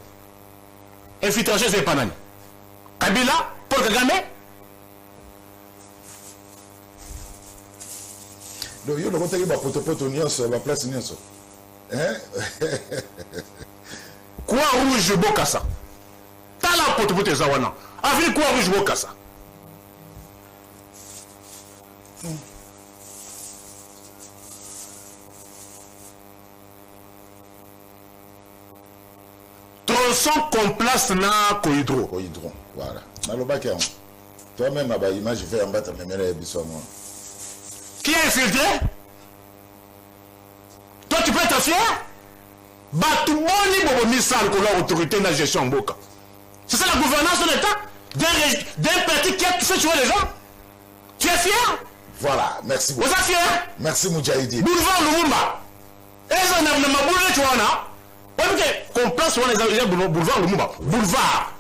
Infiltration c'est pas nani. Kabila, Paul Kagame. Donc, il y a un poto nyonso, la place nyonso. Hein? Quoi rouge Bokassa. Tala poto zawana. Avec quoi rouge Bokassa. Tronçon qu'on place na Kohidro. Kohidro, voilà. Nalobaki, toi-même, à l'image, je fais en bas ta mémoire et bisous à moi. Qui a infiltré? Toi, tu peux être fier? Batoumoni Bobo Missal, qu'on a autorité dans la gestion en Boka. C'est ça la gouvernance de l'État? D'un parti qui a fait tuer les gens? Tu es fier? Voilà, merci beaucoup. Vous êtes fier? Merci Moudjahidine. Boulevard Lumumba. Et ça n'a pas boulé, tu vois, là? Qu'on place sur les boulevard Lumumba. Boulevard.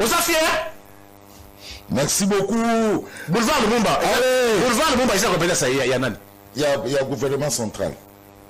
Vous êtes fier? Merci beaucoup. Boulevard Lumumba. Allez. Boulevard Lumumba, il y a il y a le gouvernement central.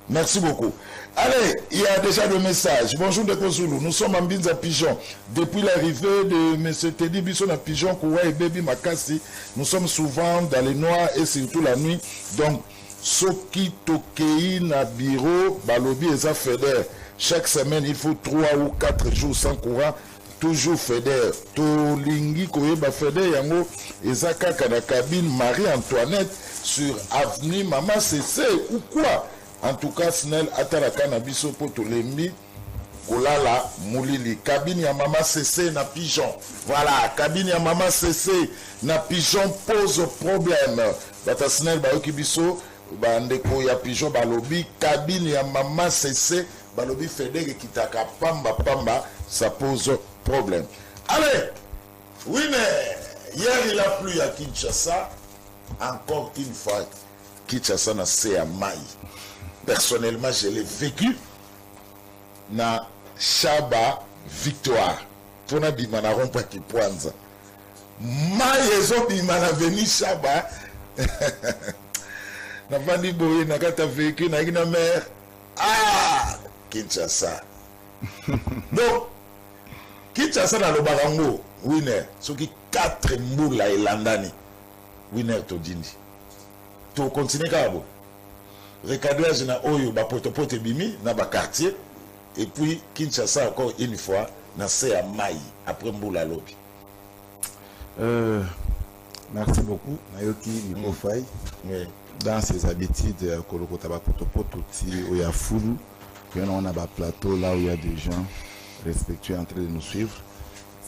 Merci beaucoup. Allez, il y a déjà le message. Bonjour de Kozulu. Nous sommes en Binza Pigeon. Depuis l'arrivée de M. Teddy Bisson à Pigeon, Koua et Baby Makassi, nous sommes souvent dans les noirs et surtout la nuit. Donc, Soki Tokei na bureau, Balobi et Zafeder. Chaque semaine, il faut 3 ou 4 jours sans courant. toujours Feder tolingi koyeba Feder yango eza kaka na cabine Marie-Antoinette sur avenue Mama Cessé ou quoi. En tout cas Snell atalaka na biso po tolembi kolala mulili cabine ya Mama Cessé na pigeon. Voilà, cabine ya Mama Cessé na pigeon pose problème. Bata Snell ba okibiso bandeko ya pigeon balobi cabine ya Mama Cessé balobi Feder kitaka pamba pamba, ça pose problème. Allez, winner. Hier il a plu à Kinshasa, encore une fois Kinshasa na c'est à Maï. Personnellement je l'ai vécu na Chaba Victoire. Pour na bima na rompa ki Pwanza. Maï ezo bima na veni Chaba. Na vandi boye na kata vécu na gina mer. Ah, Kinshasa. Donc Kinshasa na lobarango winner soki 4 mbula elandani winner to dindi to continue kabo recadrage na oyo ba potopote bimi na ba quartier et puis Kinshasa encore une fois na c'est à Maï après mbula lobi. Merci beaucoup Nayoki Nikofai. Dans ses habitudes kolokota ba potopote ti oya fulu on a un plateau là où il y a des gens respectueux en train de nous suivre.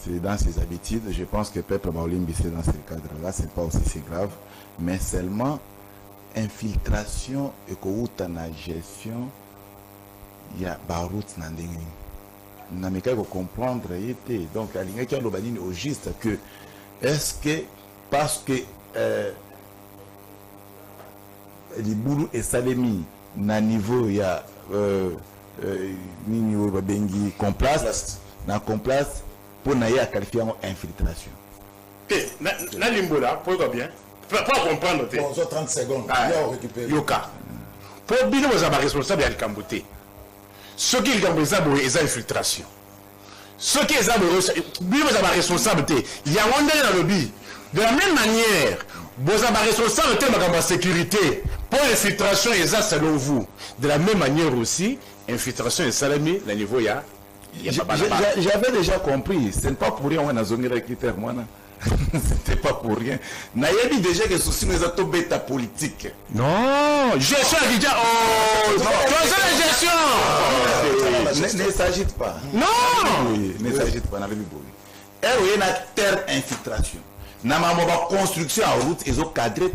C'est dans ses habitudes. Je pense que Peuple Baolimbi c'est dans ce cadre-là, c'est pas aussi si grave, mais seulement infiltration et na gestion, il y a barout nandingi. N'a mais qu'à comprendre était donc la ligne qui a l'obanine au juste que est-ce que parce que les boulot et salemi na niveau il y a nini oyo babengi complace na complace pour na ya qualifier en infiltration. Ok, na limbola pour bien pas comprendre te. Bon, 30 secondes. Là on récupère. Yoka. Pour bien vous avoir responsable à Kamboté. Ce qui est responsable c'est infiltration. Ce qui est bien vous avoir responsable il y a un dans le lobby. De la même manière, vous avez responsable de la sécurité. Pour l'infiltration, et ça selon vous. De la même manière aussi, infiltration et salami, le niveau il y a. J'avais déjà compris. Ce n'est pas pour rien on a zoné les critères moi. C'était pas pour rien. N'ayez dit déjà que ceci nous a tombé ta politique. Non, gestion déjà. Oh, la gestion. Ne s'agite pas. Non. Ne s'agite pas. N'avez pas. Et il y a une terre infiltration. N'a pas construction en route ils ont cadré.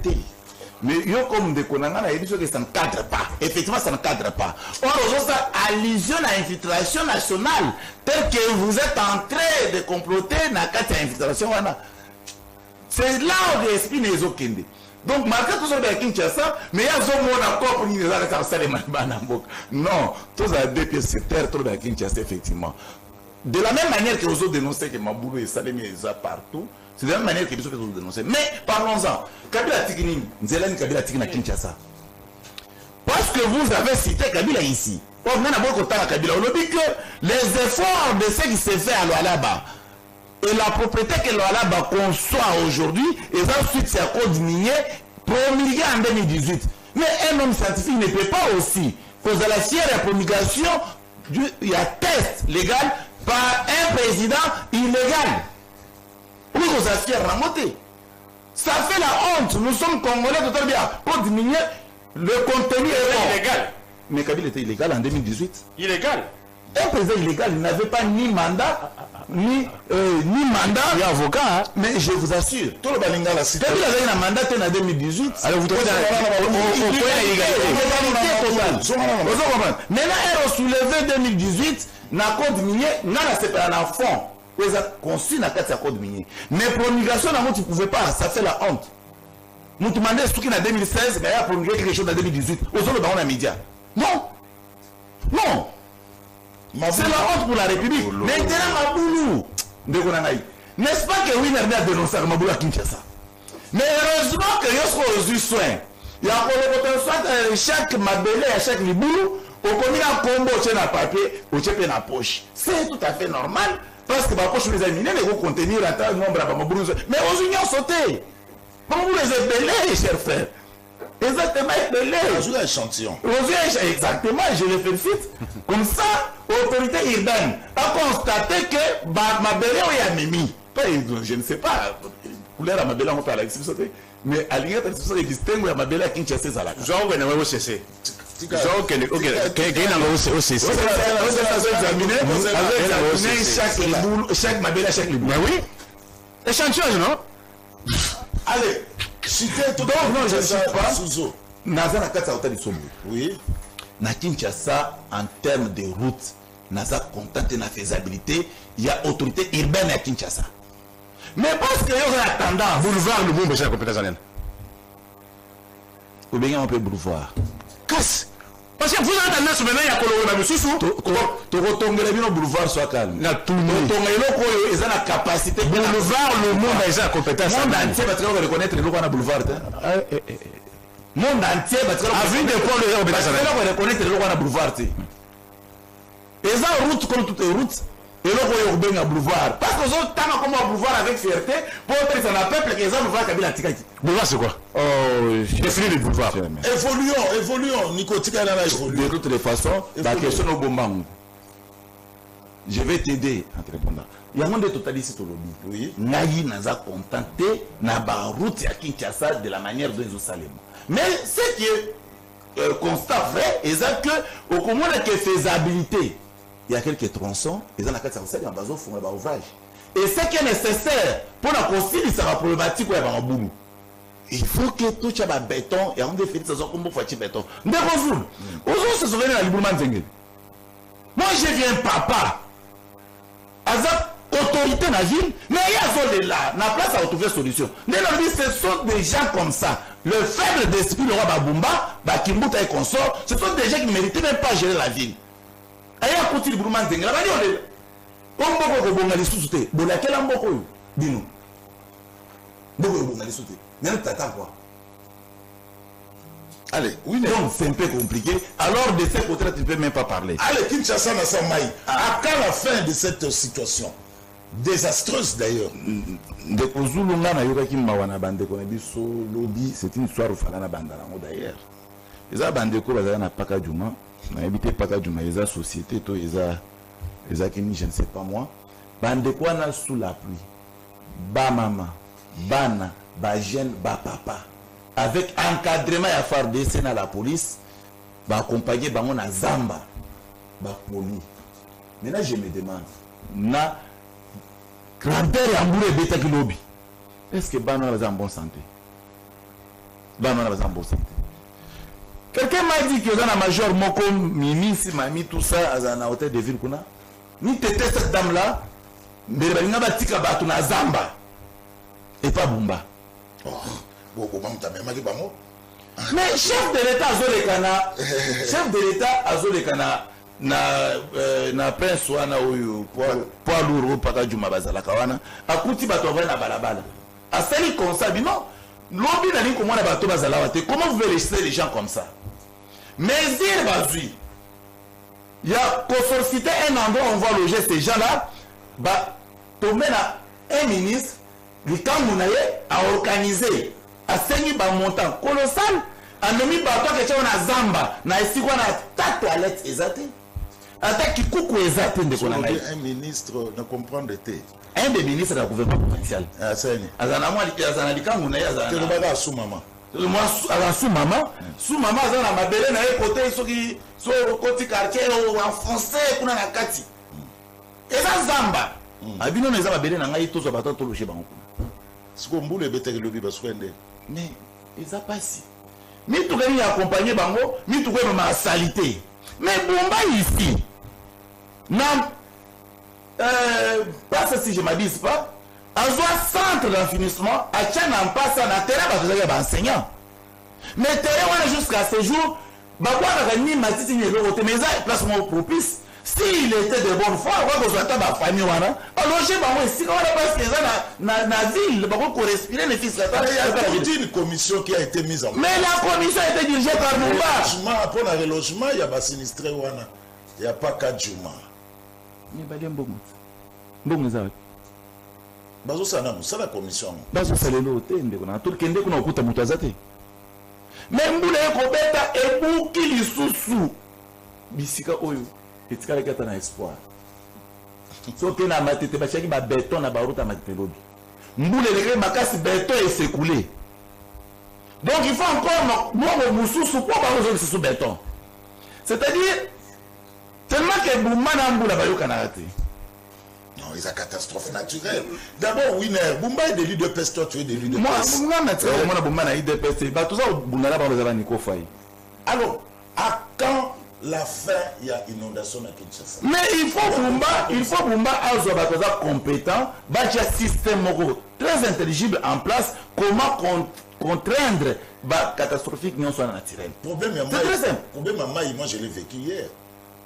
Mais yo comme de konanga na édition que ça ne cadre pas. Effectivement ça ne cadre pas. Or aujourd'hui ça allusion à infiltration nationale tel que vous êtes en train de comploter na carte infiltration wana. C'est là où l'esprit n'est okende. Donc malgré tout ça de Kinshasa, mais il y a zo mona ko pour ni za ça les bana mboka. Non, tous à deux pièces c'est terre trop de Kinshasa effectivement. De la même manière que vous avez dénoncé que Maboulou et Salemi est partout. C'est de la même manière que les autres dénoncent. Mais parlons-en. Kabila Tikini, Nzelani Kabila Tikina Kinshasa. Parce que vous avez cité Kabila ici. On a beaucoup de temps à Kabila. On dit que les efforts de ce qui s'est fait à Lualaba et la propriété que Lualaba conçoit aujourd'hui, et ensuite c'est à cause du minier promulgué en 2018. Mais un homme scientifique ne peut pas aussi, cause de la fière promulgation, il y a test légal par un président illégal. Oui, vous avez fier ramoté. Ça fait la honte. Nous sommes Congolais de très bien pour diminuer le contenu illégal. Mais Kabila était illégal en 2018. Illégal. Un président illégal, il n'avait pas ni mandat, ni mandat. Il y a avocat. Hein? Mais je vous assure. Tout le balinga la cité. Kabila avait un mandat en 2018. Alors vous trouvez maintenant, elle a soulevé 2018, n'a code minier, n'a la séparé en fond. Vous avez conçu la carte à code minier. Mais promulgation, tu ne pouvais pas, ça fait la honte. Nous demandons ce qui est en 2016, mais il y a promulgué quelque chose en 2018. Aux autres, dans les médias. Non. Non. C'est la honte pour la République. Maintenant, Maboulou. N'est-ce pas que Winner a dénoncé Maboulou à Kinshasa? Mais heureusement que Yosko a eu soin. Il y a chaque Mabélé, chaque Liboulou, au commun à combo, au tien à papier, au tien à poche. C'est tout à fait normal. Parce que ma poche les amis, ne vont contenir un tas de nombre à Maboulou. Mais aux unions sauté. Maboulou les belés, chers frères. Exactement, belés. Aux échantillons. Exactement, je les félicite. Comme ça, autorité urbaine a constaté que mabele oyo ya mimi je ne sais pas couleur ya mabele yango mpe alakisi biso te mais alingi atalisi biso distingue ya mabele ya Kinshasa ezalaka genre okende wewe occ genre okende nango occ chaque mabele à chaque liboule. mais oui échantillonnage non. Allez, citez tout. Donc non, je ne suis pas Suzo. naza na kati ya hôtel Isombo. Oui. Na Kinshasa en termes de route naza content na faisabilité il y a autorité urbaine à Kinshasa. Mais parce que yo a tendance boulevard Lumumba c'est la compétence en ou bien on peut boulevard casse parce que vous avez tendance maintenant il y a coloré na misusu to rotongela bino boulevard soit calme na tout le tongela ko yo eza na capacité boulevard Lumumba c'est la compétence monde entier va te reconnaître le na boulevard monde entier va te avenue de Paul le reconnaître le na boulevard eza route comme toutes les routes et le urbain à boulevard parce que ça tant comme un boulevard avec fierté pour être ça n'a peuple que les boulevard Kabila Tikaki. Boulevard c'est quoi? Oh, définir le boulevard. Évoluons, Nicotika n'a évolué. De toutes les façons, la question au bon je vais t'aider à te répondre. Il y a un de totalistes au lobby. Oui. Naï n'a pas contenté na ba route à Kinshasa de la manière dont ils ont salé. Mais ce qui est constat vrai, c'est que au comment la faisabilité. Il y a quelques tronçons, ils ont la carte de bazo font un ouvrage. Et ce qui est nécessaire pour la concilier la problématique où il boulot. Il faut que tout ça soit béton et on définit ça comme pour faire béton. Ndekozul. Ozo se souvenir de l'Ibouman Zengel. Moi je viens papa. Azap autorité na ville, mais il y a zone là, na place à trouver solution. Ce sont des gens comme ça. Le faible d'esprit le roi Babumba, Bakimbuta et consort, ce sont des gens qui ne méritaient même pas gérer la ville. Aya kuti libuluma nzenga bali ole omboko ko bonga lisusu te bolakela mboko yo bino mboko yo bonga lisusu te nani tata quoi. Allez, oui, donc c'est un peu compliqué alors de ce côté tu ne peux même pas parler. Allez, Kinshasa na Samaï à quand la fin de cette situation désastreuse d'ailleurs de kozulunga na yoka ki mawana bande ko na biso lobby c'est une histoire ufala na bandala ngo d'ailleurs eza bande ko bazala na paka juma na habité paka juma eza société to eza kini je ne sais pas moi bande ko na sous la pluie ba maman bana ba jeune ba papa avec encadrement ya FARDC na la police ba accompagner bango na zamba ba poli. Maintenant je me demande na grandeur ya mbure beta ki lobby est-ce que bana va en bonne santé bana va en bonne santé. Quelqu'un m'a dit que dans la major moko mimi si mami tout ça à hôtel de ville kuna ni tete cette dame là mais balinga batika batu na zamba et pas bumba. Oh boko mamta mais maki bango. Mais chef de l'état azolekana chef de l'état azolekana na prince wana oyo poids lourd paka juma bazalaka wana akuti bato avana na balabala asali konsa bino lobi na liko mwana bato bazala wate. Comment vous voulez laisser les gens comme ça? Mais il bazui il y a pour solliciter un endroit où on va loger ces gens là bah tomber na un ministre likambunaye a organisé a saigné ba montant colossal a nomi bato ke na zamba na esikwa na ta toilette ezate ata kikuku ezate ndeko na ngai. Un ministre ne comprendre té un des ministres de la gouvernement provincial asani azana moi azana likambunaye azana te baga sous maman moi ala sous maman azana mabele na côté soki so côté quartier ou en français kuna na kati eza zamba abino na eza mabele na ngai tozo bato to loger bango siko mbule beteke lobi baswende mais eza pasi mi to gani accompagner bango mi to ko ma salité mais bomba ici non pas si je m'abuse pas à centre d'enfinissement à Tchana en passant à terrain parce que les enseignants mais terrain on jusqu'à ce jour bah quoi la ni matiti ni le côté mais ça placement propice s'il était de bonne foi on va que ma famille wana loger bango ici on va parce que ça na ville bah qu'on respirer les fils là il y a une commission qui a été mise en place mais la commission a été dirigée par Mumba pour le relogement il y a pas sinistré wana il y a pas Kadjuma ni balé mbongo za bazo sana c'est la commission bazo salelo te ndeko na tout kende kuna okuta mutu azate mais mbula eko beta ebuki lisusu bisika oyo etikalaki ata na espoir soki na matete batiaki babéton na baroute ya matete lobi mbula elekeli makasi béton esekule donc il faut encore moko mosusu mpo bakozwa lisusu béton c'est-à-dire tellement que Boumba na mbula bayokanaka te. Non, il y a catastrophe naturelle. D'abord, Winner, Boumba est de l'île de peste, toi tu es de l'île de peste. Moi, Boumba na l'île de peste. Tout ça, Boumba na ba Nico Faye. Alors, à quand la fin, il y a inondation à Kinshasa? Mais il faut Boumba avoir des compétents, un système très intelligible en place, comment contraindre la catastrophique non soit naturelle. C'est très simple. Problème à Maï, moi je l'ai vécu hier.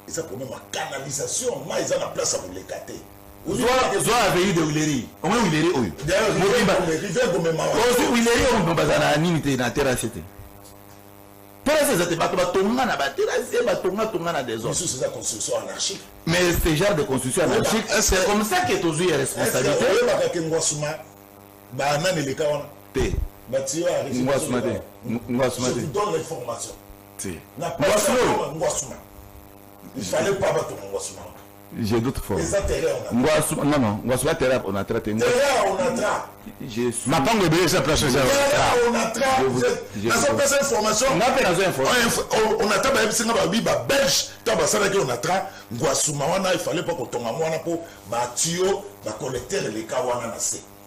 Et ça problème à canalisation, Maï, ils ont la place à vous l'écarter. Soit avec de Willeri. Au moins Willeri, oui. D'ailleurs, Willeri, on va dans la limite dans la terrasse. C'est la construction anarchique. Mais ce genre de construction anarchique, c'est comme ça que tu as responsabilité. Je vous donne l'information. Il fallait pas battre mon j'ai d'autres formes. Les intérêts, on a terrain, on a traité. Ma pangue est sa place. On a traité information. On a traité belge. On a traité. Il fallait pas qu'on tombe à moi pour batio, collecter les kawana.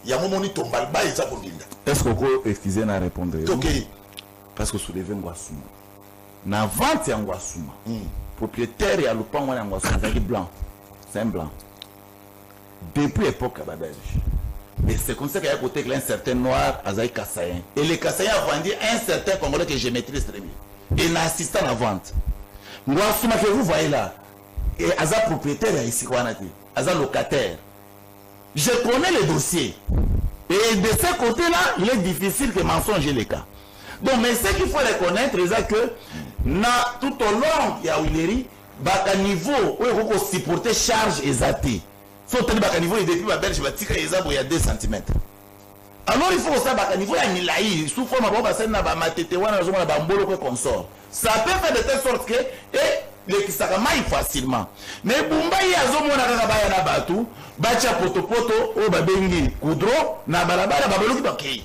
Il y a un moment où on tombe à ça pour dire. Est-ce qu'on peut excuser à répondre? Ok. Parce que soulever Ngwasuma. Na vente ya Ngwasuma. Propriétaire ya lupango ya Ngwasuma c'est blanc. C'est un blanc. Depuis l'époque à Belge. Et c'est comme ça qu'il y a côté un certain noir Azaï Kassayen. Et les Kassayen ont vendu un certain Congolais que je maîtrise très bien. Et l'assistant à la vente. Ngwasuma que vous voyez là. Et Aza propriétaire ici Aza locataire. Je connais le dossier. Et de ce côté-là, il est difficile que mensonge les cas. Donc, mais ce qu'il faut reconnaître, c'est que tout au long, il y a Willeri, à niveau où il faut supporter charge exatée. Sauf que à niveau, il depuis ma belge, il y a 2 cm. Alors, il faut aussi à niveau, il y a Milaï, sous forme de consort. Ça peut faire de telle sorte que, les Kisakamaï facilement. Mais Boumba, il y a Zomona Batu, Bacha Potopoto, ou Babengi, Koudro, Nabalabala, Babelo qui bakei.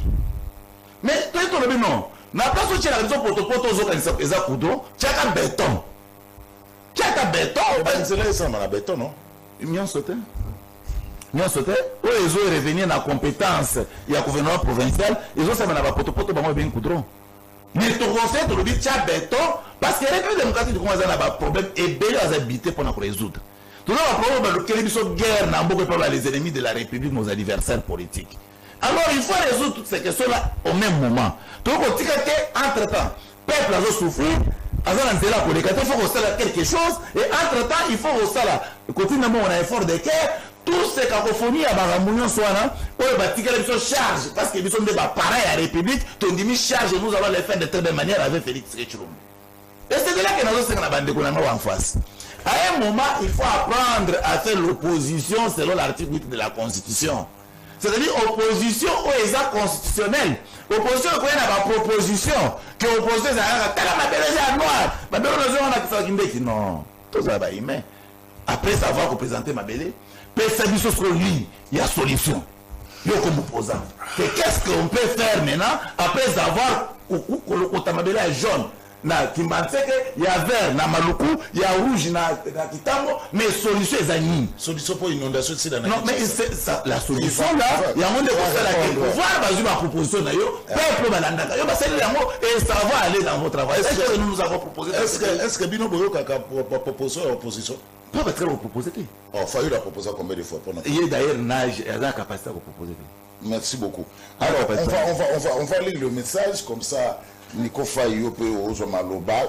Mais toi, tu le non. Na place où tu as la raison Potopoto, Zoka Koudro, tu as un béton. Tu as un béton. C'est là, ça m'a béton, non? Ils m'ont sauté. Ils ont sauté. Où ils ont revenu dans la compétence, il y a un gouvernement provincial, ils ont fait un Potopoto, Babengi, Koudro. Mais ton conseil, tu le dis, tu as béton, parce que la République démocratique du Congo a un problème et bien les habiter pour nous résoudre. Tout le monde a un problème de guerre, n'a les ennemis de la République, nos adversaires politiques. Alors il faut résoudre toutes ces questions-là au même moment. Donc, entre-temps, le peuple a souffert, il faut qu'on fasse quelque chose, et entre-temps, il faut qu'on fasse, continuellement, on a un effort de guerre. Tout ce cacophonie à Baramounion soit là, on va tirer les charges parce que nous sommes des pareils à la République, ton demi charge et nous allons les faire de très belle manière avec Félix Tchisekedi. Et c'est de là que nous sommes en face. À un moment, il faut apprendre à faire l'opposition selon l'article 8 de la Constitution. C'est-à-dire opposition ou exact constitutionnel. Opposition qui est la proposition, que l'opposition c'est un noir. Non, tout ça va y mettre. Après savoir représenter ma belle. Perception sur lui, il y a solution. Il y a comme opposant. Et qu'est-ce qu'on peut faire maintenant après avoir le jaune? Il y a vert, il y a rouge, mais solution est agnée. Solution pour l'inondation, c'est la non, mais la solution là, il y a un monde de pouvoir ma proposition d'ailleurs, peuple balandaka, et ça va aller dans votre travail. Est-ce que nous avons proposé? Est-ce que Bino Boyo Kaka proposé à l'opposition? Pas très proposé. Oh, Fayou l'a proposé combien de fois? Il y a d'ailleurs nage, il y a la capacité à proposer. Merci beaucoup. Alors, on va lire le message comme ça. Nico Faye,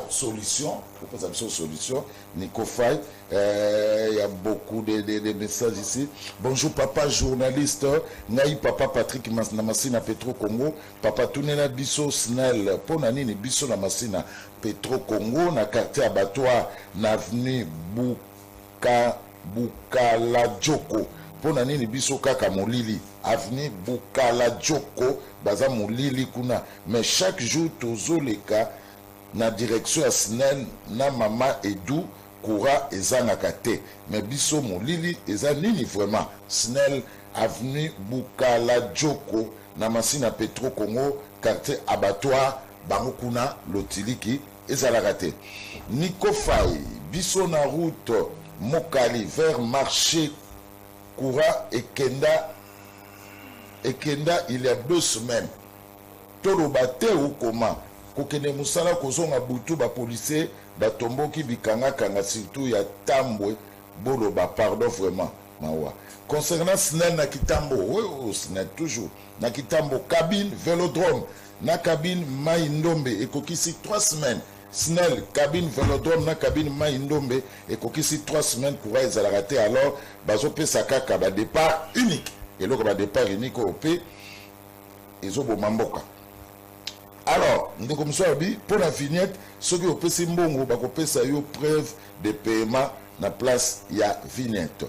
solution, proposition solution. Nico Faye, il y a beaucoup de messages ici. Bonjour papa journaliste, Naï papa Patrick Namasina Petro Congo, papa Tunena Bisso Snell, Ponanini Bisso Namasina Petro Congo, na quartier abattoir, na avenue Bukala Djoko. Pona nini biso kaka molili avenue Bukala Djoko baza molili kuna mais chaque jour tozo leka na direction à Snell na mama Edu courant ezangaka te mais biso molili eza nini vraiment SNEL avenue Bukala Djoko na Masina Petro Congo quartier abattoir bango kuna lotiliki ezalaka te. Nico Faye biso na route Mokali vers marché courant Ekenda il y a 2 semaines toloba te ou comment kokende musala kozonga butu ba policier batomboki bikanga kanga surtout ya Tambwe boloba pardon vraiment mawa concernant SNEL na Kitambo oui SNEL toujours na Kitambo cabine vélodrome na cabine Mai-Ndombe ekokisi 3 semaines SNEL cabine vélodrome na cabine Mai-Ndombe ekokisi 3 semaines courant ezalaka te alors bazopesa kaka ba départ unique eloko ba départ unique op ezoboma mboka. Alors, nous comme ça, pour la vignette, ceux qui ont payé mbongo, bah kopesa yo preuve de paiement na place ya vignette.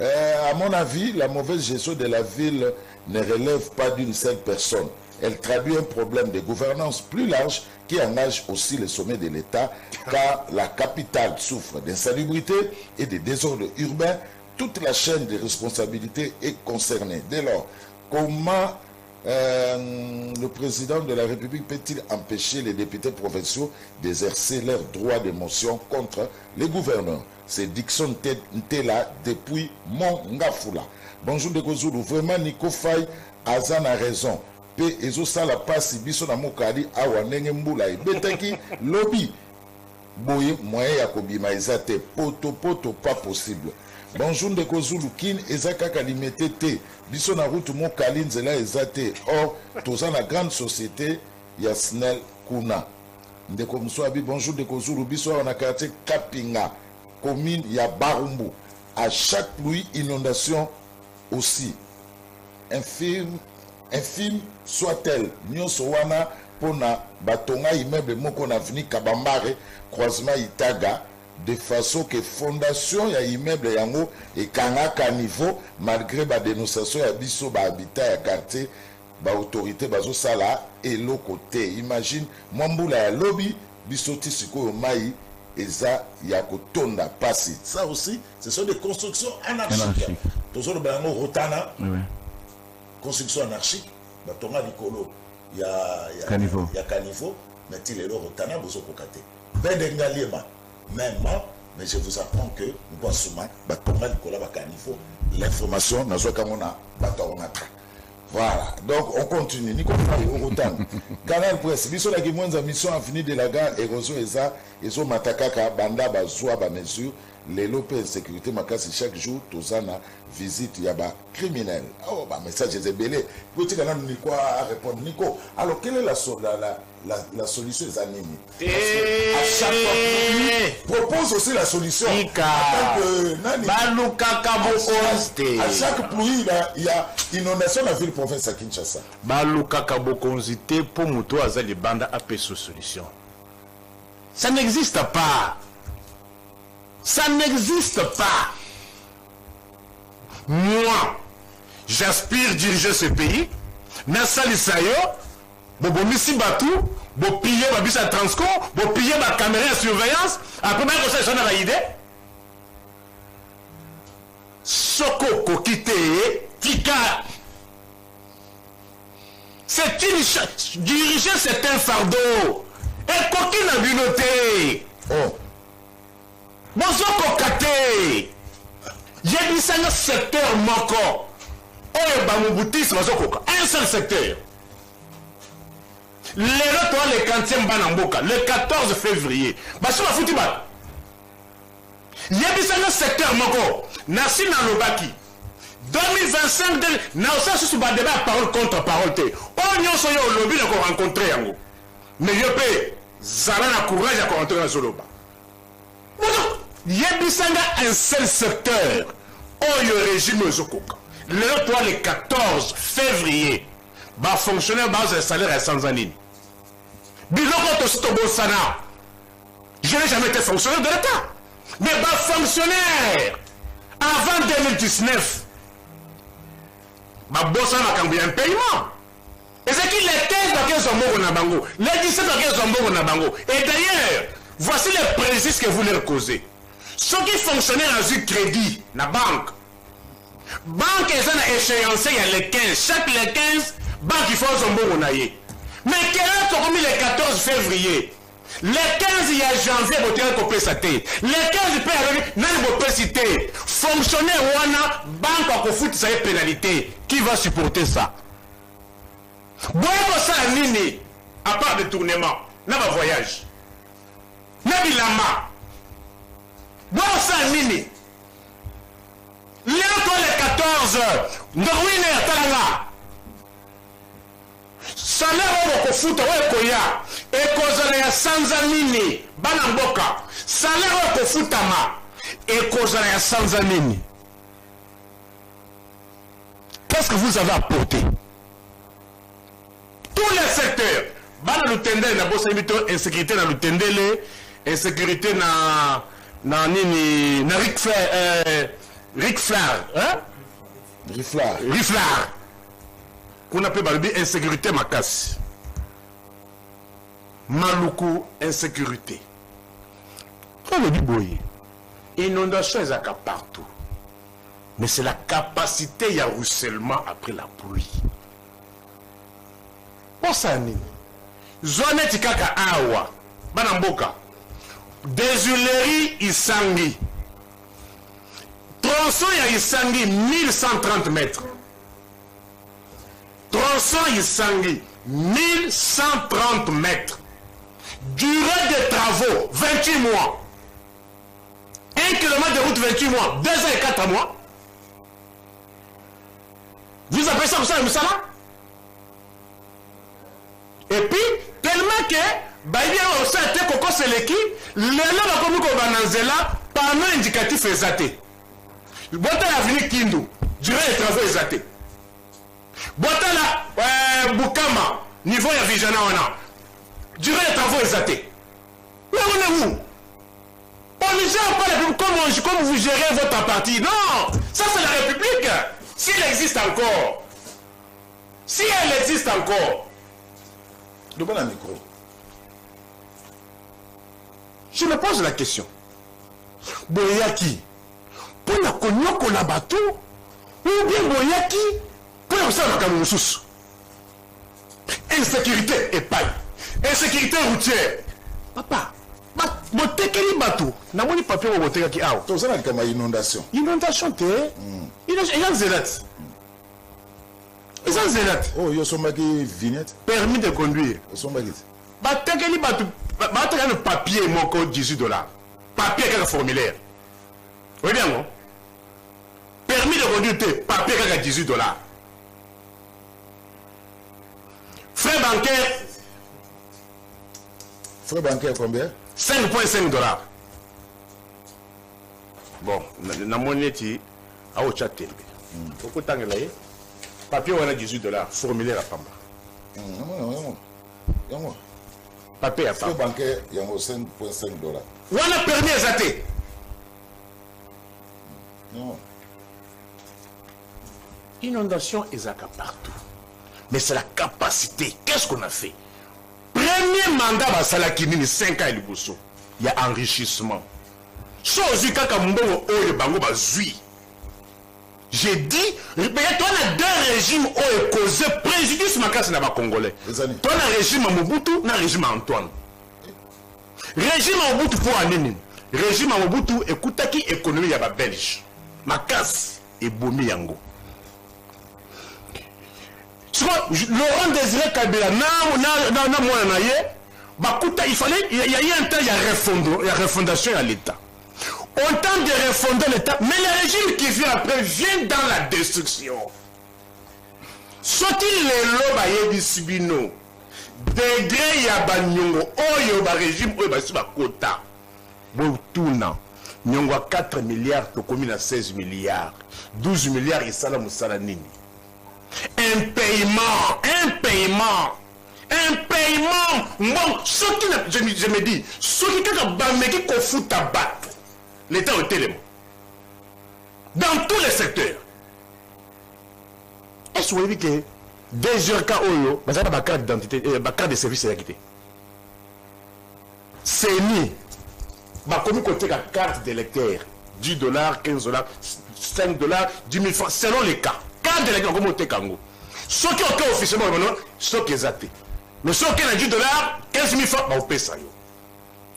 À mon avis, la mauvaise gestion de la ville ne relève pas d'une seule personne. Elle traduit un problème de gouvernance plus large qui engage aussi le sommet de l'État, car la capitale souffre d'insalubrité et de désordre urbain. Toute la chaîne de responsabilité est concernée. Dès lors, comment le président de la République peut-il empêcher les députés provinciaux d'exercer leur droit de motion contre les gouverneurs? C'est Dixon Ntela depuis Mongafula. Bonjour de Kozulu, vraiment Nico Faye Azan a raison. Pe ezosala pasi biso na mokali awa ndenge mbula ebetaki lobby boye moyen ya kobima ezate poto pas possible. Bonjour de Kozulu kin ezakaka limité te biso na route mokali nzela ezate or toza na grande société ya SNEL kuna ndeko mswabi. Bonjour de Kozulu biso na quartier Kapinga commune ya Barumbu à chaque pluie inondation aussi infime soit-elle nyonso wana pona batonga immeuble moko na avenue Kabambare croisement Itaga de façon que fondation ya immeuble yango ekangaka niveau malgré ba dénonciation ya biso ba habitat ya quartier ba autorité bazosala eloko te. Imagine mwambula ya lobby biso tisiko mai eza ya kotonda pasi. Ça aussi ce sont des constructions anarchiques. Toujours le bango rotana. Oui. Construction anarchique batonga likolo ya caniveau mais il est le rotana bozo kokate bedengaliema même mais je vous apprends que nous sommes batonga likolo ba caniveau l'information nazo kamona batonga. Voilà, donc on continue. Nico Rotana Canal Presse biso la kimwenza mission avenue de la gare érosion eza ezo matakaka banda bazwa ba mesure les lopes sécurité makasi chaque jour tozana visite yaba criminel. Oh bah message est belé. Petit canal Nico a répondre Nico. Alors quelle est la solution des animés? À chaque fois propose aussi la solution. À chaque pluie il y a inondation dans la ville province à Kinshasa. Baluka Kabokonzité pour Muto Azali Banda a solution. Ça n'existe pas. Ça n'existe pas. Moi, j'aspire diriger ce pays. Nassali Sayo, Bobo Missi Batou, Bo piller ma bus à Transco, Bo piller ma caméra de surveillance. Après, même ça, j'en ai idée. Soko Kokite, Tika. C'est une. Diriger, c'est un fardeau. Et Koki n'a vu noter. Oh. Bozoko Kate. J'ai dit ça le secteur Moko. Oh, Bamoubutis, un seul secteur. Le 40e Banamboka, le 14 février. Basuma Foutiba. J'ai dit ça le secteur Moko. Nassi Nalobaki. 2025, Naosa Souba débat parole contre parole. Oh, nous sommes au lobby de rencontrer Yango. Mais je peux. Zara courage à rencontrer dans ce lobby. Yebisanga un seul secteur. Oh, le régime Zokoka. Le 14 février, bah fonctionnaire bas un salaire à 100 années. Biloko Tostobo Sana. Je n'ai jamais été fonctionnaire de l'État. Mais bah fonctionnaire avant 2019. Bah bossa n'a qu'un bien paiement. Et c'est qui les 15 paquets Zombo Nabango, les 17 paquets Zombo Nabango. Et d'ailleurs, voici les précises que vous leur causez. ceux qui fonctionnent dans un crédit, la banque, ils ont une échéance, il y a les 15. Chaque les 15, banque il faut son bon monayer. Mais quel est commis le 14 février? Les 15, il y a janvier, vous avez coupé sa tête. Les 15, il peut y avoir une cité. Fonctionnaire wana, banque à foutre sa pénalité. Qui va supporter ça? Bon, ça, nini, à part de tournement, n'a pas voyage. N'a pas lama. Bon, ça, nini. Là, toi, les 14 heures, nous avons une talanga. Salaire au foot au koya et kozala ya sanza nini bana mboka salaire au footama et kozala ya sanza nini. Qu'est-ce que vous avez apporté? Tous les secteurs bana lutendele na bosa mito insécurité na lutendele insécurité na nini na Riflar hein Riflar qu'on appelle balbi insécurité makasi maluku insécurité on le dit boy inondation est partout mais c'est la capacité il y a ruissellement après la pluie posa nini zone tikaka awa bana mboka désulerie isangi tronçon ya isangi 1130 mètres. Tronçon Isangi, 1130 mètres. Durée des travaux, 28 mois. 1 km de route, 28 mois. 2 ans et 4 mois. Vous appelez ça comme ça, Moussala? Et puis, tellement que, Baïbia aussi a été coco seleki, l'élan a commis qu'on bananzela, pendant indicatif exaté. Bota l'avenir Kindu, durée des travaux exaté. Botala Bukama, niveau ya Vijana wana. Durée des travaux exatés. Mais où est-vous? On ne gère pas la République comme vous gérez votre parti. Non, ça c'est la République. Si elle existe encore. Si elle existe encore. De bon micro. Je me pose la question. Boyaki, pour la Konyoko la bateau, ou bien Boyaki, pour la Konyoko insécurité et paille. Insécurité routière. Papa, botekeli bateau. Na moni papier au botekaki aw. Tout ça comme inondation. Inondation te. Il y a zélat. Ils ont zélat. Oh, il y a son vignette. Permis de conduire. Son bagage. Botekeli bateau. Bateau le papier moko $18. Papier avec formulaire. Oui bien non. Permis de conduire te papier avec $18. Frais bancaires. Frais bancaires combien? $5.5. Bon, na monnaie a au chat tembe. Pourquoi tangela ye? Papier on a $18, formulaire à Pamba. Papier à Frais Pamba. bancaires, il y a $5.5. On a permis à Zate. Non. Inondation et Zaka partout. Mais c'est la capacité. Qu'est-ce qu'on a fait? Premier mandat à Salakini, 5 ans et le bousseau. Il y a enrichissement. Chose kaka mbongo oyo bango bazui. J'ai dit, toi on a 2 régimes oyo causé préjudice makasi na ba Congolais. Toi on a régime Mobutu, na régime Antoine. Régime Mobutu pour anini. Régime Mobutu ekutaki économie ya ba Belge. Makasi et bomi yango. Laurent Désiré Kabila, il fallait, il y a eu un temps, il y a refondation à l'État. On tente de refonder l'État, mais le régime qui vient après vient dans la destruction. Soit-il les lobes à Yébisibino, degré Yabanyongo, Oyo, ba régime, Oyo, ba quota. Bon, tout non. Nyongo a 4 milliards, Tokomi a 16 milliards. 12 milliards, Isala Moussala Nini. Un paiement. Bon, ce qui, je me dis, ce qui fout à battre, l'État est tellement. Dans tous les secteurs. Est-ce que vous voyez que des heures Oyo, vous avez ma carte d'identité, ma carte de service est acquittée. C'est ni Comme côté la carte d'électeur, $10, $15, $5, $10 000 francs, selon les cas. Carte d'électeur, comme au Kango. Ce qui est officiellement, ce qui est athée. Mais ce qui est $10, 15 000 francs, on paie ça.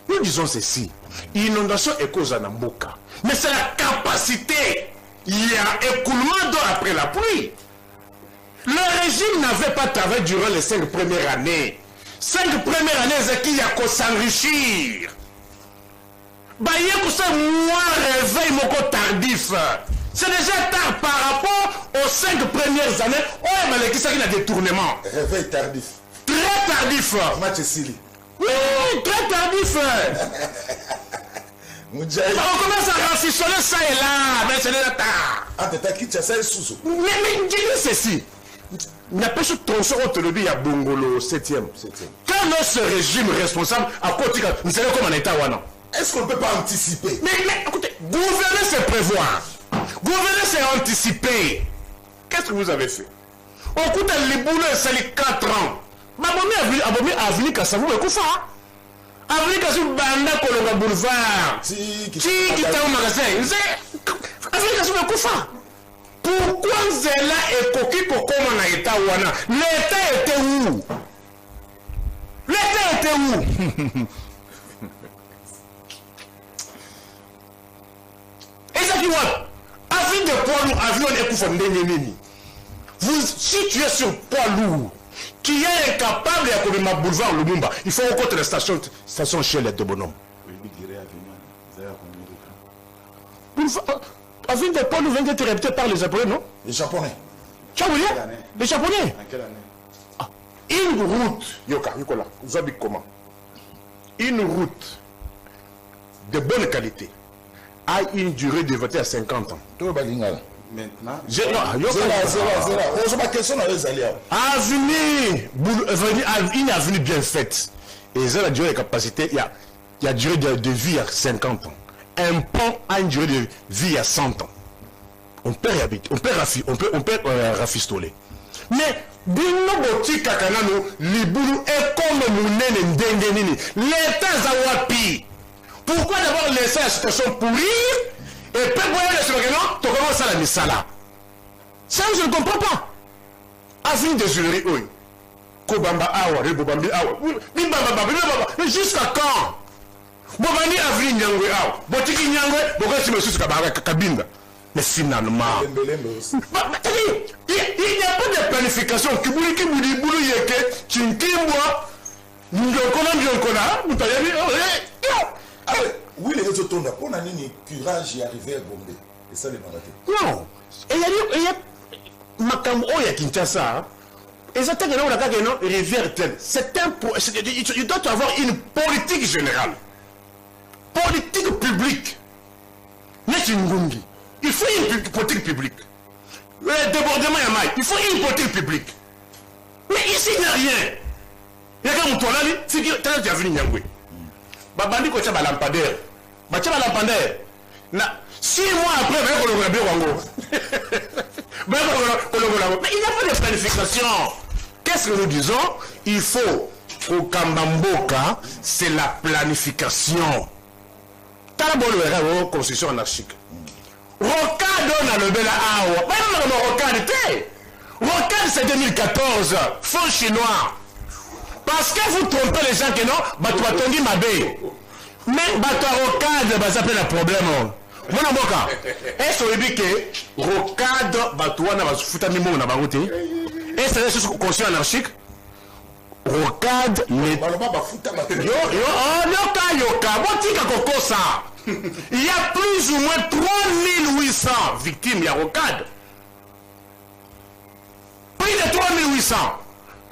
Nous disons ceci. Inondation est cause à Namboka. Mais c'est la capacité. Il y a écoulement d'eau après la pluie. Le régime n'avait pas travaillé durant les 5 premières années. 5 premières années, c'est qu'il y a qu'à s'enrichir. Bah, il y a que ça, moi, réveil, mon tardif. C'est déjà tard par rapport aux 5 premières années. Oh, mais qui ça qu'il y a des tournements. Réveil tardif. Très tardif. Match Sili. Oui, très tardif. On commence à rafistoler ça et là, mais c'est déjà tard. Ah, t'es qui tu as ça sous. Mais dis ceci. Il n'y a pas ce tronçon au lobby, il y a Bongolo, 7e. Quand notre régime responsable, à côté, nous savons comment on est à Wana. Est-ce qu'on ne peut pas anticiper? Mais écoutez, gouverner c'est prévoir. Gouverner c'est anticiper. Qu'est-ce que vous avez fait? Au coup de l'Iboulé, c'est les 4 ans. Abomi a venu qu'à ça vous me coufa. Avenue Kassou Banda Kolonga Boulevard. Qui t'a au magasin? Avenue Kassou Koufa. Pourquoi Zela et Koki Kokoma na État Wana? L'État était où? L'État était où? Et ça qui voit? Avenue de poids lourd, avion et Koufa Ndengenini. Vous situez sur poids lourd. Qui est incapable de courir ma boulevard Lumumba, il faut rencontrer la station chez les deux bonhommes. Avenue de Paul vient d'être répété par les Japonais, non? Les Japonais. Les Japonais. Une route, Yoka, Nicolas, vous habitez comment? Une route de bonne qualité a une durée de 20 à 50 ans. Maintenant, une avenue bien faite. Et ça, la durée de capacité, il y a durée de vie à 50 ans. Un pont a une durée de vie à 100 ans. On peut réhabiter, on peut rafistoler. Mais, Bino Boti Kakanano, Liboulou est comme Mounene Ndengenini. L'État Zawapi. Pourquoi d'abord laisser la situation pourrir? Et puis, tu commences à la misala. Ça, je ne comprends pas. Avenue des Huileries, oui. Kobamba Awa, Rebobambi Awa. Mais jusqu'à quand? Bobani Avenue Nyangwe Awa. Botiki Nyangwe, Bokasi Messus Kabinda. Mais finalement, il n'y a pas de planification. Kibuli Kibuli Boulou Yeke, Chinkimwa, Nyokona, oui, les réseaux tournent. On a un curage et arrivé à Gombe. Et ça, les mandatés. Non. Et il y a Makambo, il y a Kinshasa. Et ça, c'est une rivière telle. Il doit avoir une politique générale. Politique publique. Il faut une politique publique. Le débordement est mal. Il faut une politique publique. Mais ici, il n'y a rien. Il y a qu'un mouton là, c'est qui est venu Nyangwe. Babandi ko tchaba lampadaire. Ba tchaba lampadaire. Na 6 mois après va ko le wango. Mais il n'y a pas de planification. Qu'est-ce que nous disons? Il faut au Kambamboka, c'est la planification. Talabolo era constitution anarchique. Rocade on a le bel awa. Pas non rocade té. Rocade c'est 2014, fonds chinois. Parce que vous trompez les gens que non, tu vas tomber ma baie. Mais tu rocade, ça fait le problème. Mon avocat, est-ce que rocade, tu vas foutre un mimo dans la route? Est-ce que c'est conscient anarchique? Rocade, les. Il y a plus ou moins 3800 victimes, il y a rocade. Plus de 3800.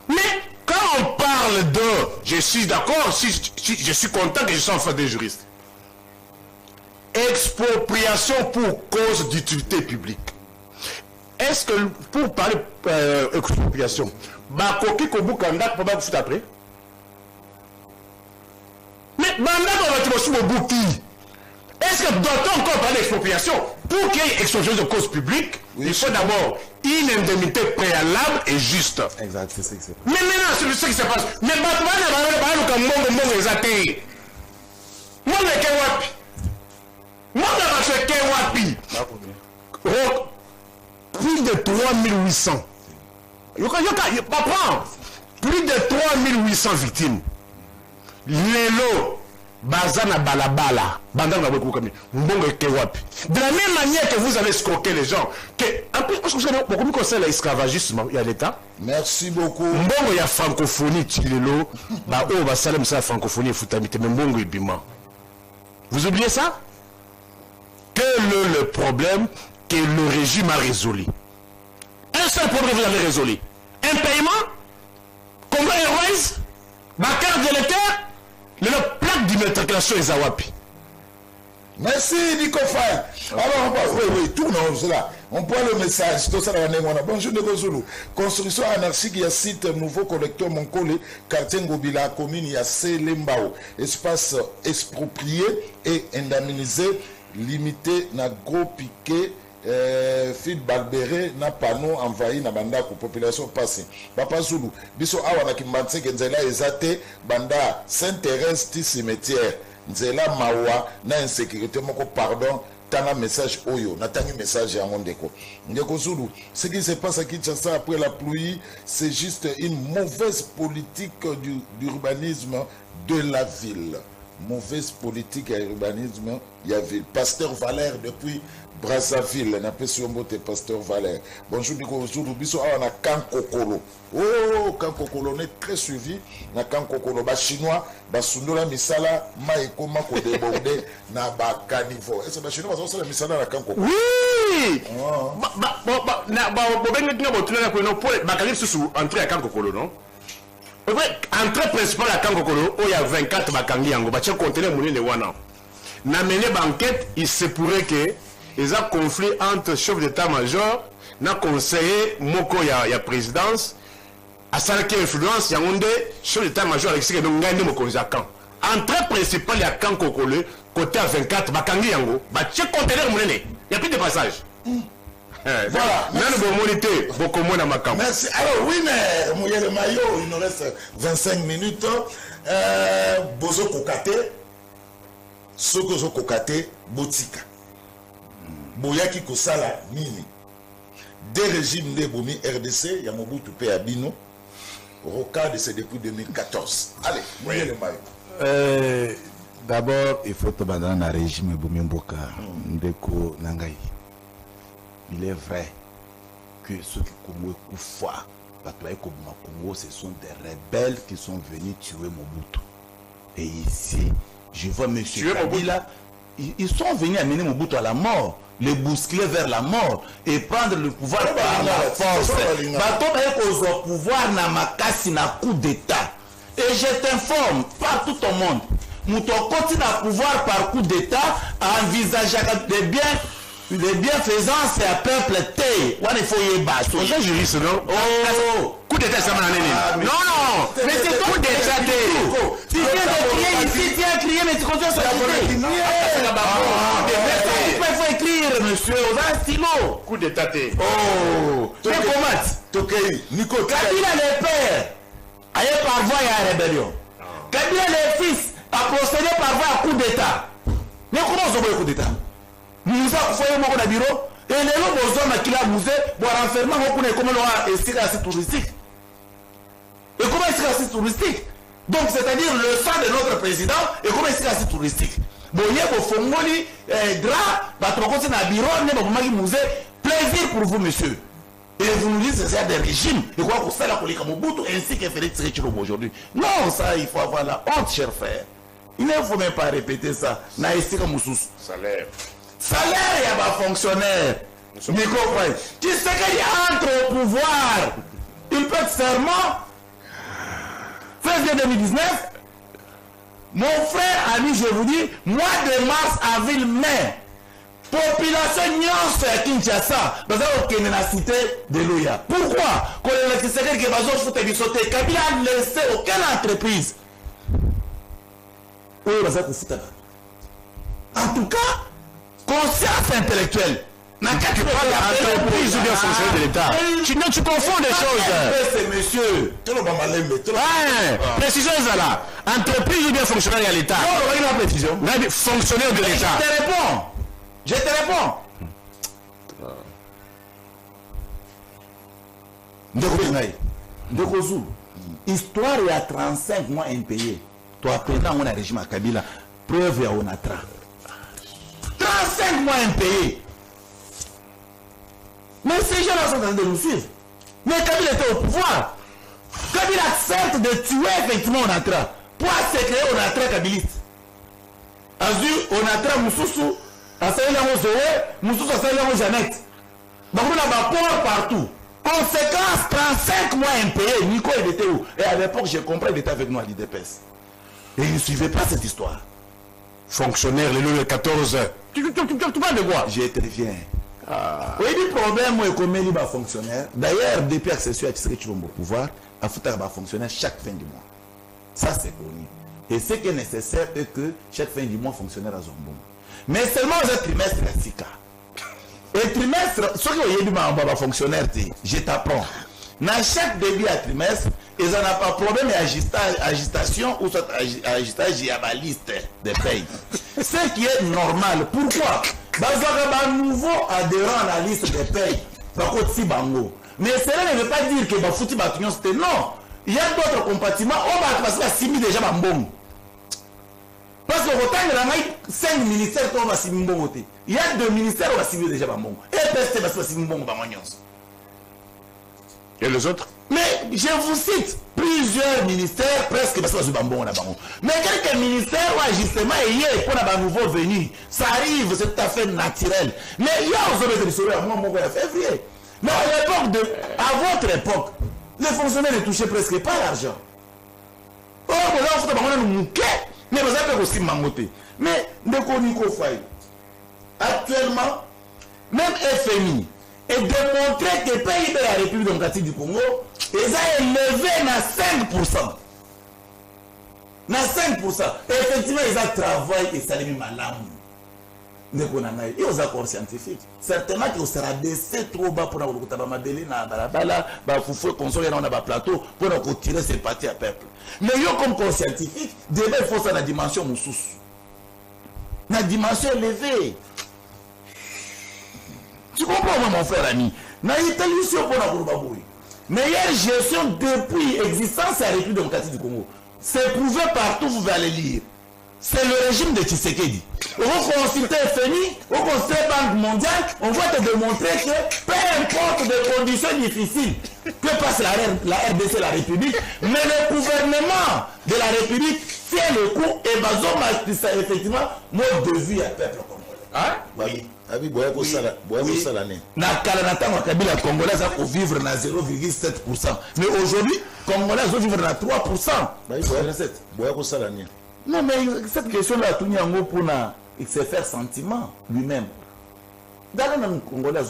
Mais quand on parle de, je suis d'accord, si je suis content que je sois en face des juristes. Expropriation pour cause d'utilité publique. Est-ce que pour parler expropriation, Bakoki Kobukanda peut pas vous foutre après? Mais Banda va te Bouki. Est-ce que doit-on encore parler d'expropriation? Pour qu'il y ait expropriation de cause publique, oui, il faut d'abord une indemnité préalable et juste. Exact, c'est ça qui se passe. Mais maintenant, c'est ce qui se passe. Mais Batman, il va y avoir un monde exacté. Moi, je 3800. Pas prendre. Plus de 3800 victimes. Lelo, Bazana Balabala, Bandana Bokoukami, Mbongo Kewapi. De la même manière que vous avez escroqué les gens, en plus, vous avez beaucoup conseillé l'esclavagisme, il y a l'État. Merci beaucoup. Mbongo il y a francophonie, Tilelo, Salem, ça francophonie, Foutamite, mais Mbongo et Bima. Vous oubliez ça? Quel est le problème que le régime a résolu? Un seul problème vous avez résolu. Un paiement, Congo Airways, ma carte de l'État, le plaque d'immatriculation est Awapi. Merci Nico Faye. Alors, oui, tout non, c'est là. On prend le message. Tout ça, bonjour Nego Zulu. Construction anarchique, il y a site nouveau collecteur Monkole, quartier Ngobila, commune, il y a Selembao. Espace exproprié et indemnisé, limité, na gros piqué. Fil Balbéré na panneau envahi na banda ko population passée Papa Zulu biso awa na kimbanse nzela ezate banda Saint-Thérèse ti cimetière nzela mawa na insécurité moko pardon tana message oyo na tangi message ya ndeko Zulu. Ce qui se passe à Kinshasa après la pluie, c'est juste une mauvaise politique d'urbanisme de la ville. Mauvaise politique et urbanisme il y a ville. Pasteur Valère depuis Brazzaville, n'a pas sur mot Pasteur Valère. Bonjour Nico Zulu, biso awa na Kankokolo. Oh, Kankokolo, on est très suivi. Na Kankokolo, ba chinois, ba sundola misala, maïkoma ko débordé na ba caniveau. Est-ce que ba chinois ba sundola misala na Kankokolo? Oui! Ba sous entrer à Kankokolo, non? Entrée principale à Kankokolo, il y a 24 bakangi yango, ba tient conteneur mouni de wana. Na mené banquette, il se pourrait que il y a un conflit entre chef d'état-major et conseiller Moko ya présidence. À ça qui influence, il y a un chef d'état-major Alexis qui a gagné mon camp. Entrée principale, il y a Kankokolo, côté à 24, Bakangi Yango, Baché conteneur mon il n'y a plus de passage. Voilà. Merci. Alors, oui, mais Mouye le maillot, il nous reste 25 minutes. Bozo Kokate, Sokozo Kokate, Botika. Boyaki Kosala Nini. Des régimes de Bomi RDC, Yamobutu Pe Abino, Rocade, c'est depuis 2014. Allez, Mouye le maillot. D'abord, il faut abandonner le régime Bomi Mboka, Ndeko Nangaï. Il est vrai que ceux qui Congo Koufa, Congo, ce sont des rebelles qui sont venus tuer Mobutu. Et ici, je vois M. Kabila, ils sont venus amener Mobutu à la mort, les bousculer vers la mort et prendre le pouvoir par la force. Bato ba pouvoir na makasi na coup d'état. Et je t'informe, partout au monde, Mouton continue à pouvoir par coup d'état à envisager des bienfaisances à peuple T. Il faut y battre. On est juriste, non? Oh! Coup d'état, ça m'a amené. Non! Mais c'est coup d'état. Tu viens de crier ici, tu as crié, mais tu continues à s'appeler. Il faut écrire, monsieur, on a un stylo. Coup d'état. Oh! Mais comment? Tokei, Nico. Kabila le père, aïe par voie à la rébellion. Kabila le fils a procédé par voie à coup d'état. Mais comment on se voit coup d'état? Nous avons fait un bureau et les gens qui ont bousé pour renfermer comment on a estiré assez touristique. Et comment est-ce assez touristique? Donc c'est-à-dire le sang de notre président et comment est-ce assez touristique? Bon, il y a vos fongoli, gras, votre conseil dans le bureau, vous musée, plaisir pour vous, monsieur. Et vous nous dites que c'est des régimes. Et quoi que ça, la police Mobutu ainsi que Félix Tshisekedi aujourd'hui. Non, ça, il faut avoir la honte, cher frère. Il ne faut même pas répéter ça. Naïsika Moussous. Salaire. Salaire, il y a pas fonctionnaire. Nico Faye. Tu sais qu'il entre au pouvoir. Il peut être serment. Février 2019. Mon frère a dit, je vous dis, mois de mars, avril, mai. Population nyonso à Kinshasa. Dans la cité de Loya. Pourquoi? Quand le secrétaire qui va se faire sauter, Kabila a laissé aucune entreprise. Oui, en tout cas, conscience intellectuelle. Entreprise ou bien fonctionnaire de l'État. Tu confonds des choses. C'est monsieur. Précision est là. Entreprise ou bien fonctionnaire de l'État. Non, une précision. Fonctionnaire de l'État. Je te réponds. Ndekozou, histoire il y a 35 mois impayés. Toi, pendant on a régime à Kabila, preuve à Onatra. 35 mois impayés. Mais ces gens-là sont en train de nous suivre. Mais Kabila était au pouvoir. Kabila accepte de tuer effectivement Onatra pour sécréer Onatra kabiliste. Azur, Onatra, Moussoussou, Assaïla Mozoé, Moussoussou, Assaïla Mojanet. Donc on a peur partout. Conséquence, 35 mois impayés. Nico, il était où? Et à l'époque, j'ai compris, il était avec nous à l'IDPS. Et il ne suivait pas cette histoire. Fonctionnaire, le 14 heures. Tu parles de quoi? Je te reviens. Oui, le problème, moi, comme il est fonctionnaire. D'ailleurs, depuis l'accession à Tshisekedi Tshilombo au pouvoir, il faut faire fonctionnaire chaque fin du mois. Ça, c'est connu. Et ce qui est nécessaire est que chaque fin du mois, fonctionnaire à Zombo. Mais seulement au trimestre, la SICA. Et trimestre, ce que vous avez dit, fonctionnaire, je t'apprends. Dans chaque début à trimestre, ils n'ont pas de problème d'agitation ou soit agitage diaboliste des pays. Ce qui est normal. Pourquoi? Parce qu'il y a un nouveau adhérent à la liste des pays. Mais cela ne veut pas dire que Bafouti Batunion c'était non. Il y a d'autres compartiments. On va passer à 6 000 déjà Bambom. Parce que autant il y a 5 ministères qui ont 6 000 votés. Il y a 2 ministères qui ont 6 000 déjà Bambom. Et PST va se faire 6 000 Bambom. Et les autres? Mais je vous cite plusieurs ministères presque parce que c'est Bambom là Bambom. Mais quelques ministères où justement hier pour un nouveau venu, ça arrive, c'est tout à fait naturel. Mais il y a aussi des solutions à moi mon gars février. Mais à votre époque, les fonctionnaires ne touchaient presque pas l'argent. Oh, mais là, on fait nous mouquer, mais vous avez aussi mangoté. Mais, actuellement, même FMI, et démontrer que le pays de la République démocratique du Congo, ils ont élevé à 5%. Na 5%. Et effectivement, ils ont travaillé et ça les mis malade. Et aux accords scientifiques, certainement qu'il sera baissé trop bas pour nous faire na balabala, construire un plateau pour nous tirer ces parties à peuple. Mais comme corps scientifique, devait faire ça dans la dimension moussous. Dans la dimension élevée. Tu comprends, mon frère ami? Dans l'Italie, si on peut nous meilleure gestion depuis l'existence de la République démocratique du Congo. C'est prouvé partout, vous allez lire. C'est le régime de Tshisekedi. On va consulter FMI, on va consulter Banque mondiale, on va te démontrer que peu importe des conditions difficiles que passe la RDC, la République, mais le gouvernement de la République tient le coup et va effectivement mode de vie à peuple congolais. Hein? Oui. Oui. Na Kalanatan, Kabila Congolais a vivre à 0,7%. Mais aujourd'hui, Congolais vont vivre à 3%. Non, mais cette question-là, tout le monde pour se faire sentiment lui-même. Dans le Congolais,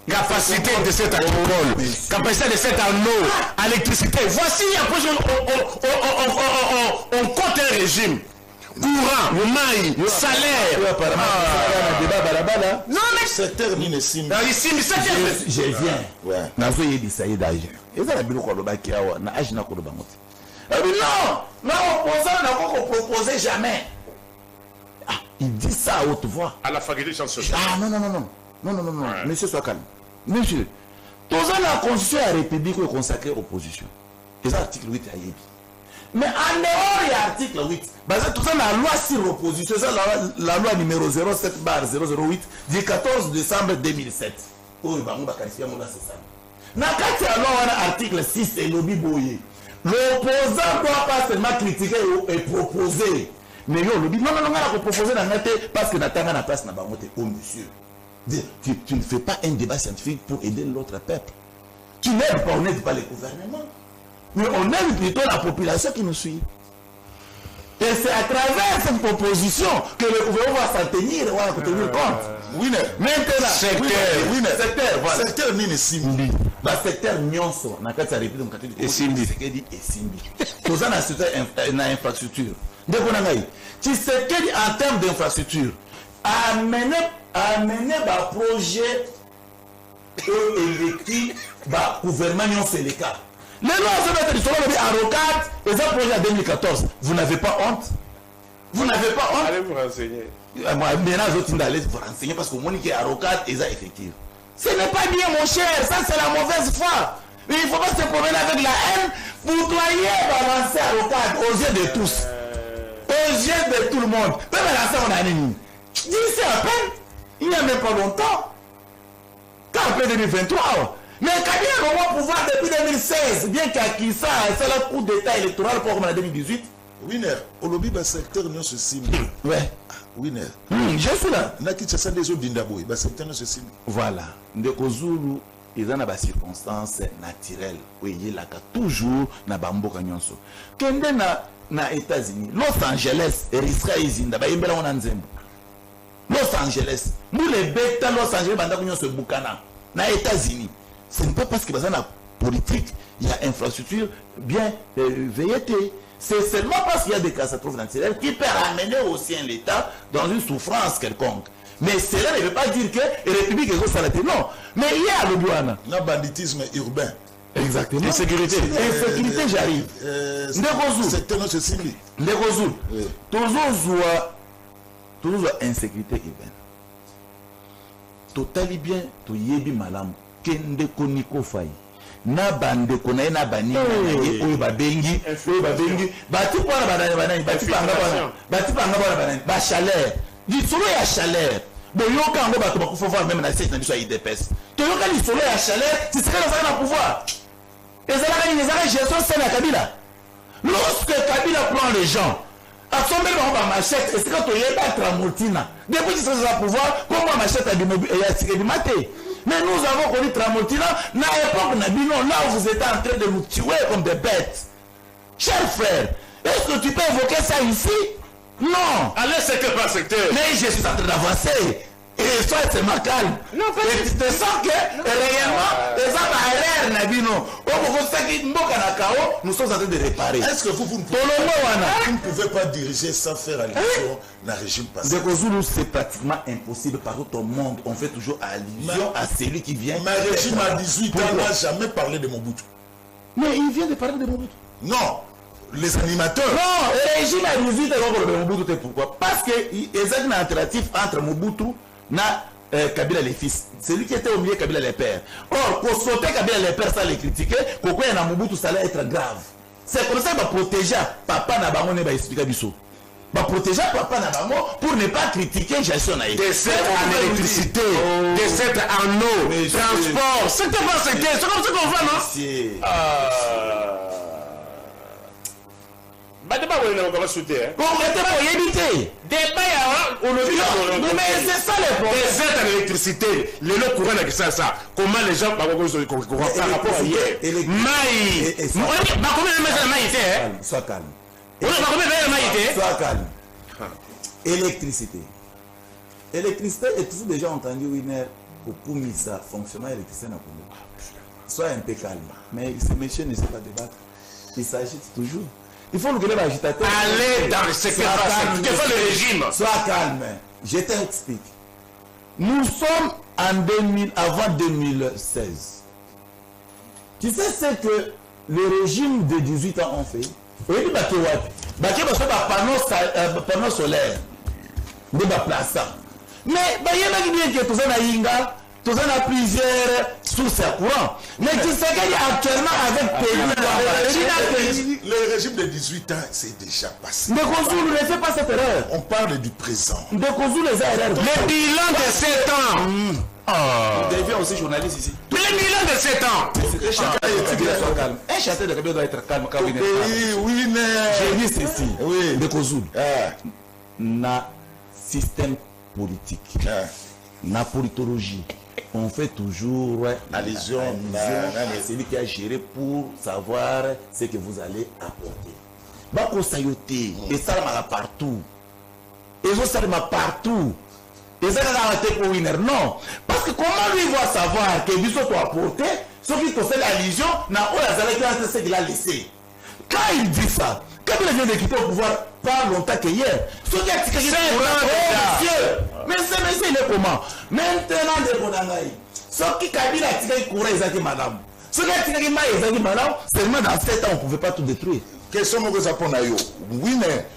capacité de cet alcool, capacité de cet eau, électricité. Voici après on compte un régime. Courant, le maïs, salaire. Non, mais secteur ni ici. Je viens. Nazo yedi saïda. Et ça la bilo ko loba ki awa na ajina ko loba moti. Non, opposant n'a pas proposé jamais. Ah, il dit ça à haute voix. À la faculté chancelière. Ah non. Monsieur soit calme. Monsieur, tout ça la constitution de la République est consacrée à l'opposition. C'est l'article 8 à Yébi. Mais en dehors de l'article 8, tout ça la loi sur l'opposition, c'est la loi numéro 07/008 du 14 décembre 2007. Oh, il va nous qualifier mon assistant. Dans la loi, article 6 et lobby boyé. L'opposant ne doit pas seulement critiquer et proposer. Mais le lobby, non, on va proposer dans notre parce que Natanga n'a pas ce nabamote. Oh monsieur, tu ne fais pas un débat scientifique pour aider l'autre peuple. Tu n'aides pas, on n'aide pas le gouvernement. Mais on aime plutôt la population qui nous suit. Et c'est à travers cette proposition que le gouvernement va s'en tenir compte. Oui, maintenant, secteur ni simbi. Le secteur nyonso, na kati ya République démocratique du Congo, Tshisekedi et simbi. Tout ça na infrastructure. Donc on a dit, Tshisekedi en termes d'infrastructure a mené un projet électrique, gouvernement nyonso le cas. Les lois se mettent du solo à rocade et ça projet en 2014. Vous n'avez pas honte? Vous n'avez pas honte? Allez vous renseigner. Maintenant, je vais aller vous renseigner parce que mon est à rocade et ça effectif. Ce n'est pas bien, mon cher. Ça, c'est la mauvaise foi. Mais il ne faut pas se promener avec la haine pour doyer balancer à l'occasion aux yeux de tous. Aux yeux de tout le monde. Peut balancer en année. Dis c'est à peine. Il n'y a même pas longtemps. Quand après 2023. Mais Kabila a au pouvoir depuis 2016. Bien qu'acquis ça, c'est le coup d'état électoral pour en 2018. Winner, au lobby du secteur, nous se signe. Ouais. Winner. Je suis là. Naki tchassa des autres d'Indaboui, le secteur nous se signe. Voilà. Ndeko Zulu, ils ont des circonstances naturelles. Oui, il y a toujours na bamboka nyonso. Kende na États-Unis, Los Angeles, Erisra Izinda, ba yembela wana nzembo. Los Angeles, nous les bêtes Los Angeles bandako nyonso bukana na États-Unis. Ce n'est pas parce que dans la politique, il y a infrastructure bien veillée. C'est seulement parce qu'il y a des catastrophes naturelles qui peuvent amener aussi un État dans une souffrance quelconque. Mais cela ne veut pas dire que la République est salatée. Non. Mais il y a le douane. Le banditisme urbain. Exactement. Insécurité. Insécurité, j'arrive. Secteur nous se signe. Ndegozou. Toujours insécurité urbaine. Totali bien, to yebi malam. Kende koniko fayi. Na bande kona na bani oyo babengi bati pona banani bati panga bana ba chaleur di solo ya chaleur boyoka ngo bato bakufa voir même na site na biso IDPS to yoka li solo ya chaleur c'est ce que ça na pouvoir ezala gestion c'est la Kabila lorsque Kabila prend les gens assemble ba machette est-ce que to yeba Tramultina depuis que ça va pouvoir comment machette ya tikedi maté. Mais nous avons connu Tramultina, à l'époque, là où vous êtes en train de nous tuer comme des bêtes. Cher frère, est-ce que tu peux évoquer ça ici? Non. Allez secteur par secteur. Mais je suis en train d'avancer. Et sois tellement calme. Non, et tu te sens que réellement, les gens nous sommes en train de réparer. Est-ce que vous ne pouvez pas diriger sans faire allusion dans le régime passé? C'est pratiquement impossible partout au monde. On fait toujours allusion à celui qui vient. Le régime à 18 ans n'a jamais parlé de Mobutu. Mais il vient de parler de Mobutu. Non. Les animateurs. Non, le régime à 18 ans de Mobutu. Pourquoi? Parce qu'il y a un alternatif entre Mobutu et Kabila les fils. Celui qui était au milieu, Kabila les pères. Or, pour sauter Kabila les pères, ça les critiquer, pourquoi il y a un Mobutu, ça allait être grave. C'est comme ça qu'il va protéger papa Nabango ne va expliquer Bissot. Va protéger papa Nabango pour ne pas critiquer gestion naïve. Décès en électricité, décès en eau, transport. C'était pas c'était. C'est comme ça qu'on fait, non? Mais c'est ça les problèmes. Des aides à l'électricité, le lot courant avec ça. Comment les gens par rapport à hier. Maï. Sois calme. Sois calme. Électricité. Électricité est toujours déjà entendu Winner pour ça fonctionnement électricité dans le Congo. Sois un peu calme. Mais ce monsieur ne sait pas débattre. Il s'agite toujours. Il faut que l'agitateur. Allez dans le secteur. Que fait le régime? Sois calme. Je t'explique. Nous sommes en 2000, avant 2016. Tu sais ce que le régime de 18 ans ont fait? Et il y a des panneaux solaires. Des places. Mais il y a bien que tout ça n'a tout ça a plusieurs sources à courant. Mais tu sais qu'il y a actuellement avec le régime de 18 ans, c'est déjà passé. Ndekozulu ne fait pas cette erreur. On parle du présent. Ndekozulu les erreurs. Le bilan de 7 ans. Vous deviez aussi journaliste ici. Le bilan de 7 ans. Un chanteur de Kabila doit être calme quand il est calme. Oui, mais. J'ai dit ceci. Oui. Ndekozulu. Na système politique. Na politologie. On fait toujours allusion à celui qui a géré pour savoir ce que vous allez apporter. Bako sayoté, et ça m'a partout. Et ça m'a partout. Et ça m'a été pour winner. Non. Parce que comment lui va savoir que Bissot doit apporter ce qui te fait l'allusion, n'a pas ce qu'il a laissé. Quand il dit ça, quand il vient de quitter au pouvoir, pas longtemps qu'hier, ce qui a tiré mais ce monsieur il est comment? Maintenant de Bonangaï, ce qui Kabila a tiré courant, ils ont dit madame. Ce qui a tiré Maï, ils ont dit madame, seulement dans 7 ans, on ne pouvait pas tout détruire. Question que ça prend à yo. Oui, mais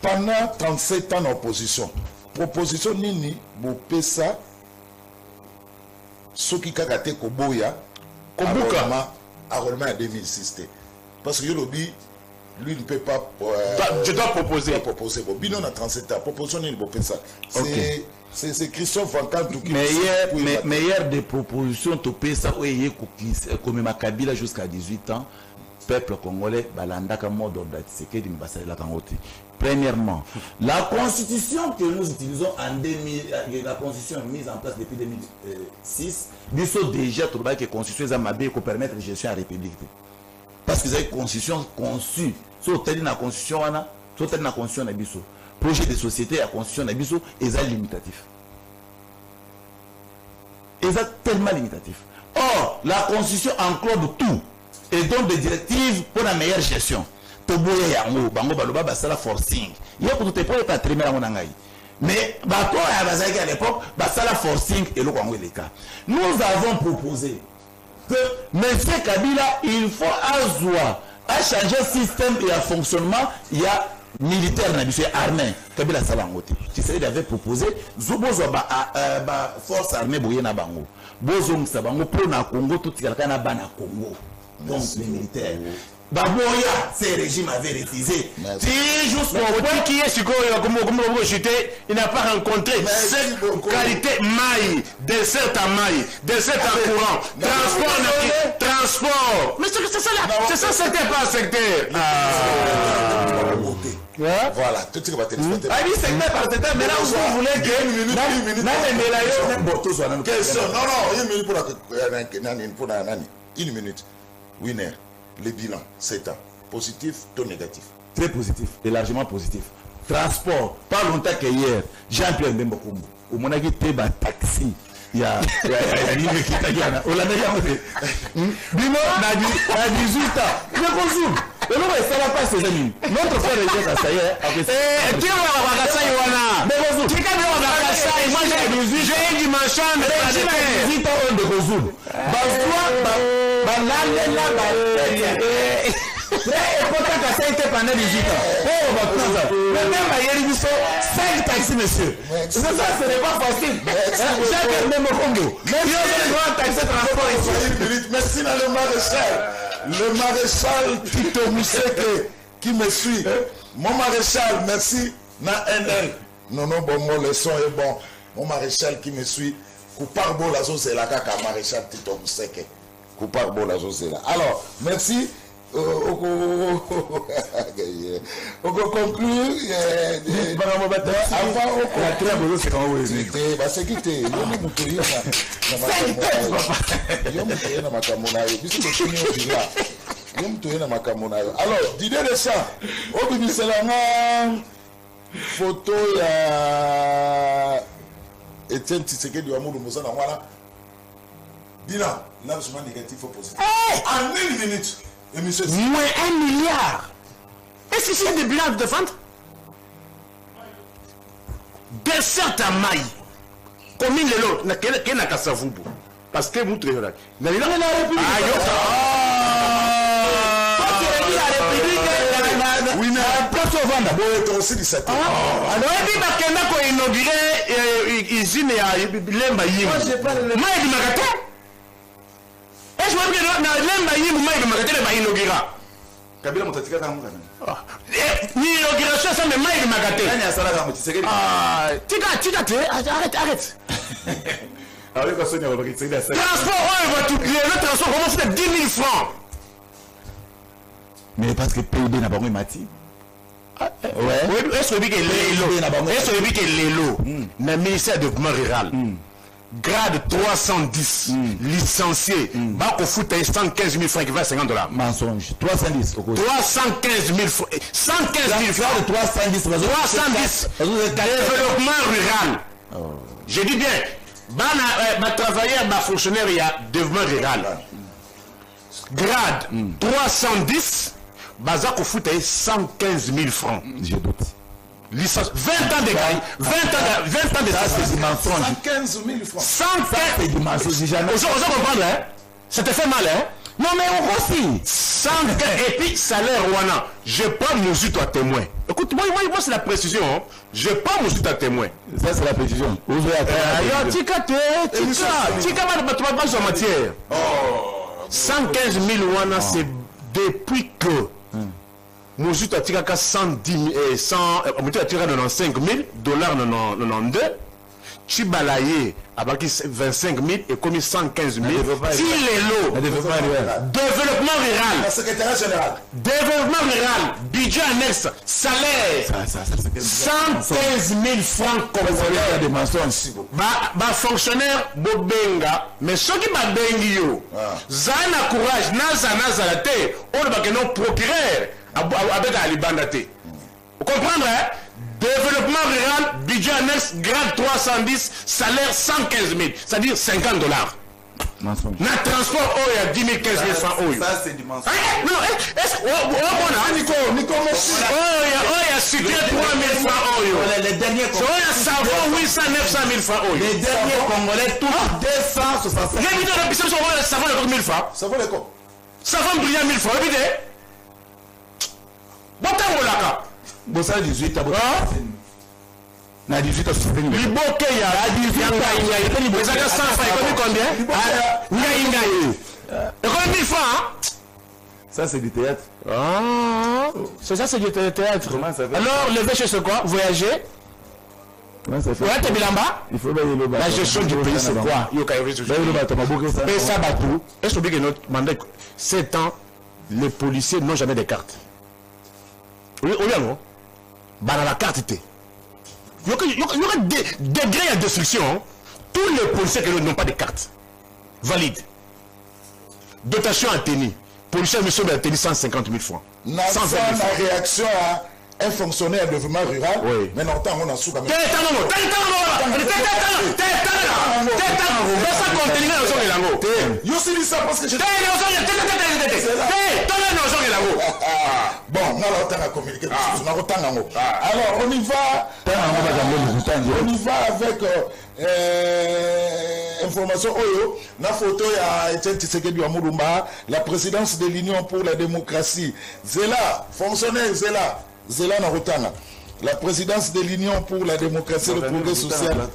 pendant 37 ans d'opposition, proposition Nini, Bopesa, ce qui a été Koboya, Kobuka. Arrêtement en 2006. Parce que Yolobi, lui ne peut pas. Je dois proposer. Bon, Bino a 37 ans. Proposition, il ne peut pas ça. C'est Christophe Vancantou qui meilleure des propositions, tu peux ça, comme Makabila jusqu'à 18 ans, peuple congolais, Balandaka mode d'Atiseke, la Kangote. Premièrement, la constitution que nous utilisons en 2000, la constitution mise en place depuis 2006, nous sommes déjà trouvés que la constitution est permettre la gestion de la République. Parce que c'est une constitution conçue, sur la constitution, sur la constitution, projet de société, la constitution, est limitatif. C'est tellement limitatif. Or, la constitution enclose tout et donne des directives pour la meilleure gestion. Mais à l'époque, forcing et le nous avons proposé que M. Kabila, il faut à changer le système et le fonctionnement, il y a militaire, armée. Kabila Salangote. Il avait proposé force armée na bango. Bozong Sabango pour na Congo, tout ce qu'il y a Congo. Donc les militaires. Baboya, ces régimes avaient rétisé. Si juste pour point qui est sur il n'a pas rencontré cette qualité maille, dessert à maille, dessert à courant, transport. Mais c'est ça là, c'est ça, c'était pas un secteur. Voilà, tout ce qui va te respecter. Ah oui, secteur par secteur, mais là où vous voulez que. Une minute. Une minute. Winner. Le bilan, 7 ans. Positif, taux négatif. Très positif, et largement positif. Transport, pas longtemps qu'hier, Jean-Pierre Mbembokumbu, au Monagui Teba taxi, il y a une qui t'a gagné. On l'a déjà monté. Bimo, à 18 ans, je consomme. Et nous, ça va pas ces amis. Notre frère est déjà ça y est. Qui va avoir ça, Yoana? Qui va avoir ça? Moi, j'ai dit machin, mais j'ai 18 ans, on de consomme. Pendant 18 ans. Mais même il 5 taxis, monsieur. Ça, ce n'est pas facile. Chaque même au Congo. Merci le maréchal. Le maréchal Tito Mousseke qui me suit. Mon maréchal, merci. Na NL. Non, bon, le son est bon. Mon maréchal qui me suit. Couparbo la zone, c'est la caca, maréchal Tito Mousseke. Couparbo la zone, c'est là. Alors, merci. On conclut. Alors, d'idée de ça, au début, c'est la photo Etienne Tshisekedi Ouamoulou Moussa Namwala. Bilan, largement négatif ou positif. En 1 minute. Moins 1 milliard. Est-ce que c'est des bilans de défendre? Dessert à maille. Combien de l'eau? N'a n'a qu'à savoir. Parce que vous trouvez là. La République. Oui, mais place au vendre. Bon, aussi 17 ans. Alors, il dit qu'il a inauguré usine à Lemba Yim. Moi, j'ai pas le. Moi, il dit Magaté. Et je vois bien que Lemba Yim, moi, il dit Magaté, il va inaugurer. Kabila Moutatika Kamou. L'inauguration, ça, mais moi, il dit Magaté. Arrête. Transport, le transport, comment fait 10 000 francs? Mais parce que PIB n'a pas eu mati. Ouais. Est-ce que l'élo, le ministère de développement rural, grade 310, licencié, bah qu'on fout 115 000 francs qui va à $50. Mensonge. 310. 315 000 francs. 115 000 francs. 310. 310. Développement rural. Je dis bien, ma travailleur, ma fonctionnaire, il y a développement rural. Grade 310. Bazar qu'on fout 115 000 francs. Je doute. Licence, 20 ans de gagne, 20 ans de ça, c'est du mensonge. 115 000 francs. 115 c'est du mensonge. Vous comprendre, hein? Ça te fait mal, hein? Non, mais on aussi. 115 et puis salaire, Wana. Je prends mesure à témoin. Écoute, moi c'est la précision. Hein? Je prends mesure à témoin. Ça, c'est la précision. Tika, tu vas pas sur matière. 115 000 wana c'est depuis que Mouzou a tiré 110 000 et 100 Mouzou a tiré 95 000 dollars 92 Chibalaye a bâti 25 000 et commis 115 000 si les lots développement rural Le secrétaire général développement rural budget annexe salaire 115 000 francs congolais ba fonctionnaire bobenga mais ceux qui ba bengi yo zana courage naza la te on ba que non procureur avec alibanda te vous comprenez hein? Développement rural, budget annexe, grade 310, salaire 115 000, c'est-à-dire 50 $. Na transport, il y a 10 000, 15 000 francs. Ça, c'est du mensonge. Non, est-ce que. Nico, il y a sucré 3 000 francs. Les derniers il y a savon 800, 900 000 francs. Les derniers Congolais, tous 265 000. Il y a le savon de 1000 francs. Ça vaut les quoi? Savon brillant 1000 francs. Écoutez. Botamolaka. Bossa 18 à na 18 à Liboke ya 18 à 100 francs, combien? Et combien 1000 francs? Ça c'est du théâtre. Ah, c'est ça, c'est du théâtre. Comment ça fait? Alors, le vêche c'est quoi? Voyager? Comment ça fait? Ouais, t'es bilamba? Il faut bailler le bateau. La gestion du pays c'est quoi? Bailler le bateau, ma boucle ça. Et ça bateau. Est-ce que notre mandat 7 ans, les policiers n'ont jamais de cartes. Oui, non? Bah dans la carte il y aura des degrés de destruction. Hein. Tous les policiers qui n'ont pas de carte valide. Dotation à tenir. Policiers monsieur a tenu 150 000 francs. Sans réaction à un fonctionnaire de développement rural. Oui. Mais non, on a sous quand même. Bon, on a communiqué. Alors, on y va avec information. La photo à Etienne Tshisekedi Amulumba, la présidence de l'Union pour la démocratie. Zela, fonctionnaire Zela Narutana. La présidence de l'Union pour la démocratie et le progrès social,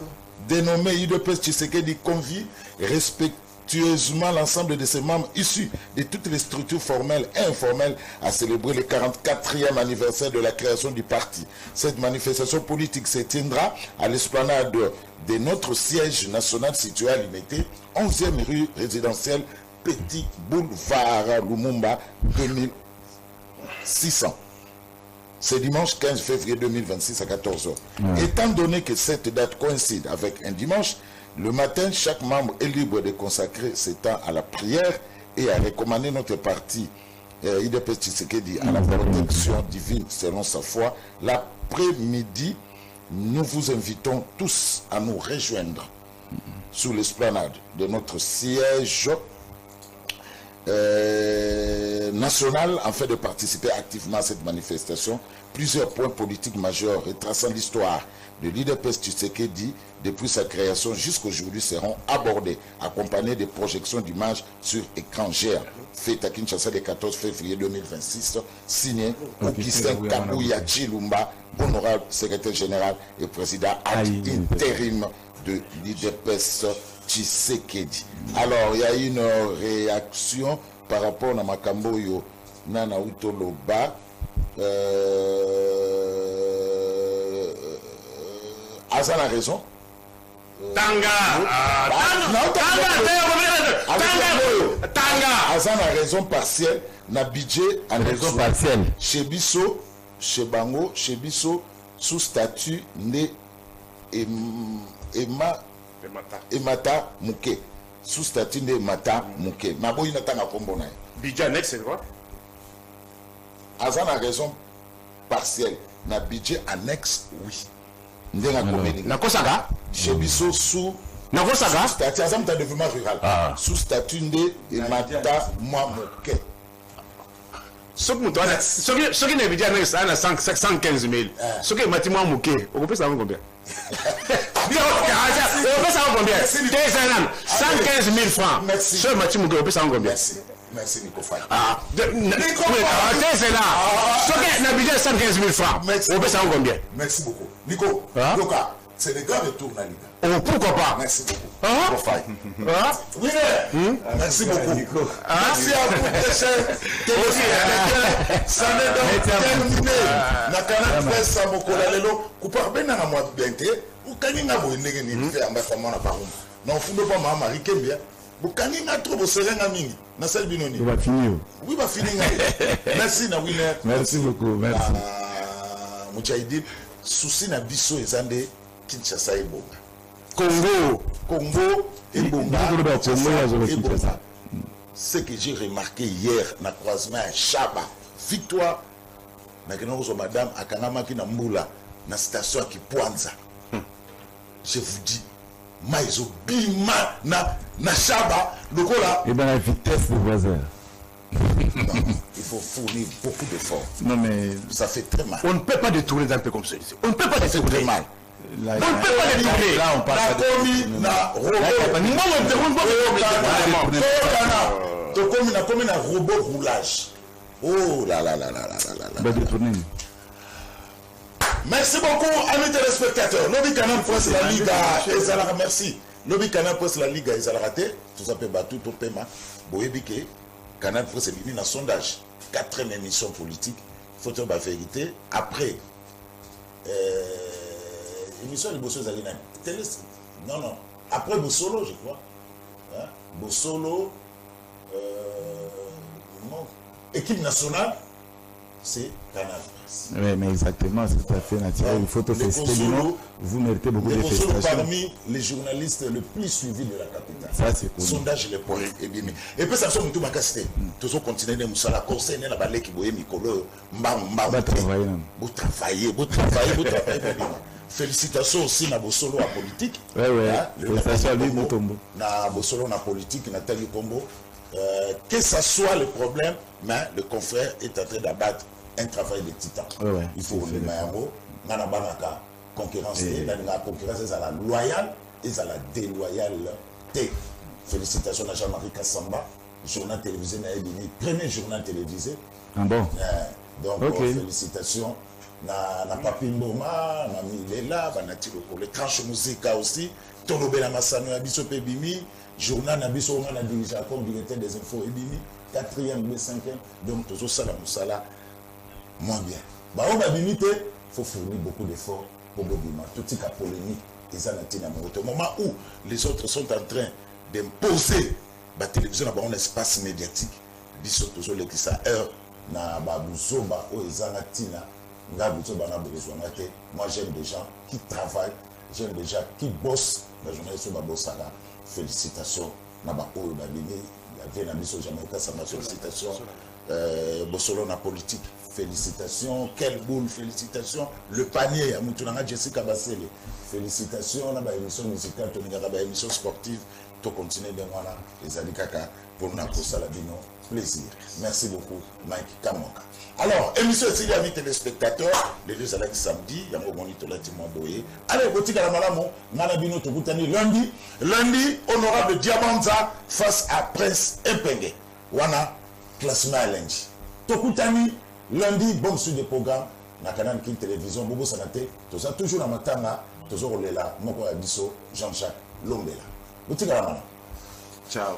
dénommée UDPS Tshisekedi, convie respectueusement l'ensemble de ses membres issus de toutes les structures formelles et informelles à célébrer le 44e anniversaire de la création du parti. Cette manifestation politique se tiendra à l'esplanade de notre siège national situé à l'unité 11e rue résidentielle Petit Boulevard Lumumba 2600. C'est dimanche 15 février 2026 à 14h. Étant donné que cette date coïncide avec un dimanche, le matin, chaque membre est libre de consacrer ce temps à la prière et à recommander notre parti UDPS Tshisekedi à la protection divine selon sa foi. L'après-midi, nous vous invitons tous à nous rejoindre sous l'esplanade de notre siège national afin de participer activement à cette manifestation. Plusieurs points politiques majeurs retraçant l'histoire de l'UDPS Tshisekedi depuis sa création jusqu'aujourd'hui seront abordés, accompagnés de projections d'images sur écran géant. Fait à Kinshasa le 14 février 2026, signé Augustin Kabouya Chilumba, honorable secrétaire général et président ad intérim de l'UDPS Tshisekedi. Alors, il y a une réaction par rapport à Makambo Yo Nana Utoloba. Azan a raison. Azan a raison partielle. Na budget a raison partielle. Chez Bisso, chez Bango, chez Bisso, sous statut né Emata Mouké. Sous statut de Mata Mouké. Mabo inatanga kombona. Budget annexe, c'est quoi? Azan a raison partielle. Na budget annexe, oui. Na Kosaka? Chez Bisso sous statut Azan de développement rural. Sous statut de Mata Mouké. Ce qui n'est budget annexe, c'est 115 000. Ce qui est Mati Mouké, on peut savoir combien? On peut savoir combien? 115 000 francs. Merci. Ce Mati Mouké, on peut savoir combien? Merci Nico Faye. C'est là. Ce qui est budget 115 000 francs. On peut savoir combien? Merci beaucoup. Nico, c'est le grand retour, Naliga. Pourquoi pas? Merci beaucoup. Oui, merci beaucoup. Merci à vous, très chers téléspectateurs. Ça n'est donc terminé. Nakana Presse à Mokola Lelo. Coupa Bena na moi bienté. Ou kaninga bo ndenge ni fait amba fama na barum. Non fundo pas mama Rikembia. Bo kaninga trop bo serenga mingi. Na sel binoni. On va finir. Oui, va finir. Merci na winner. Merci beaucoup. Merci. Mouchaïdi, souci na biso ezande Kinshasa ebonga. Congo ebonga. Ce que j'ai remarqué hier na croisement à Chaba, victoire na kenozo madame akangamaki na mbula na station ya Kipwanza. Je vous dis maizo bima na Chaba lokola et dans la vitesse de voisin. Non, il faut fournir beaucoup d'efforts. Non mais ça fait très mal. On ne peut pas détourner d'un peu comme ça. On ne peut pas détourner. Très mal. On ne peut pas détourner. Là on parle de robot roulage. Oh là là là là là là là. Merci beaucoup amis téléspectateurs. Lobby Canal Presse la Liga Ezala, merci. Lobby Canal Presse la Liga Ezala raté. Tout ça peut battre tout paiement. Boyebike Canal Presse élimine un sondage. 4e émission politique. Faut dire la vérité. Après émission de Bosso Zalina. Non. Après Bossolo, je crois. Hein? Bossolo. Équipe nationale, c'est Canal Presse. Oui, mais exactement, c'est tout à fait naturel. Il faut te féliciter. Vous méritez beaucoup de félicitations. Parmi les journalistes les plus suivis de la capitale. Ça, c'est cool. Sondage, les points. Et puis, ça me semble tout ma casse. Toujours continuer de moussala, conseil, la balai qui boye, Mikolo, vous travaillez. Félicitations aussi à Bossolo en politique. Oui. Félicitations à lui, Motombo. Na Bossolo en politique, Nathalie Combo. Que ce soit le problème, mais le confrère est en train d'abattre un travail de titan. Il faut le mettre en mot. La concurrence, la concurrence est à la loyale et à la déloyauté. Félicitations à Jean-Marie Kassamba, journal télévisé, premier journal télévisé. Ah bon? Donc, félicitations. Na Papi Mboma, Mami Lela, les tranches musique aussi. Tolobe la Massano, Abisso Pebimi. Journal Nabiso, on a dirigé comme directeur des infos Ebimi, 4e, 5e, donc toujours ça, la Moussala, moins bien. Bah, on va limiter, il faut fournir beaucoup d'efforts pour Bobima. Tout ce qui est polémique, ils ont au moment où les autres sont en train d'imposer la télévision dans un espace médiatique, ils sont toujours les qui ça heure, na Babousoba, où ils ont Tina, Babousoba n'a besoin de moi j'aime des gens qui travaillent, j'aime des gens qui bossent, la journée sur Babosala. Félicitations. Nabako, il y avait un amis au Jamaïque, ça m'a félicitations. Bossolo na politique, félicitations. Quelle boule, félicitations. Le panier, à Moutounanga Jessica Bassele, félicitations. On a une émission musicale, on a une émission sportive. Tout continuer de moi là, les Alikaka, pour nous apporter la bino. Plaisir. Merci beaucoup, Mike Kamoka. Alors, émission ici, amis téléspectateurs, les deux salades samedi, il y a un moniteur là, allez, boutique à la malamo, Nanabino Tobutani, lundi, honorable Diamanza face à Prince Mpenge. Wana, classement à lundi. Tokutani, lundi, bon sur des programmes, na canal King Télévision, Bobo Sanate, tout ça, toujours dans Matanga, toujours là, Moko Abisso, Jean-Jacques Lombela. Boutique à la malamo. Ciao.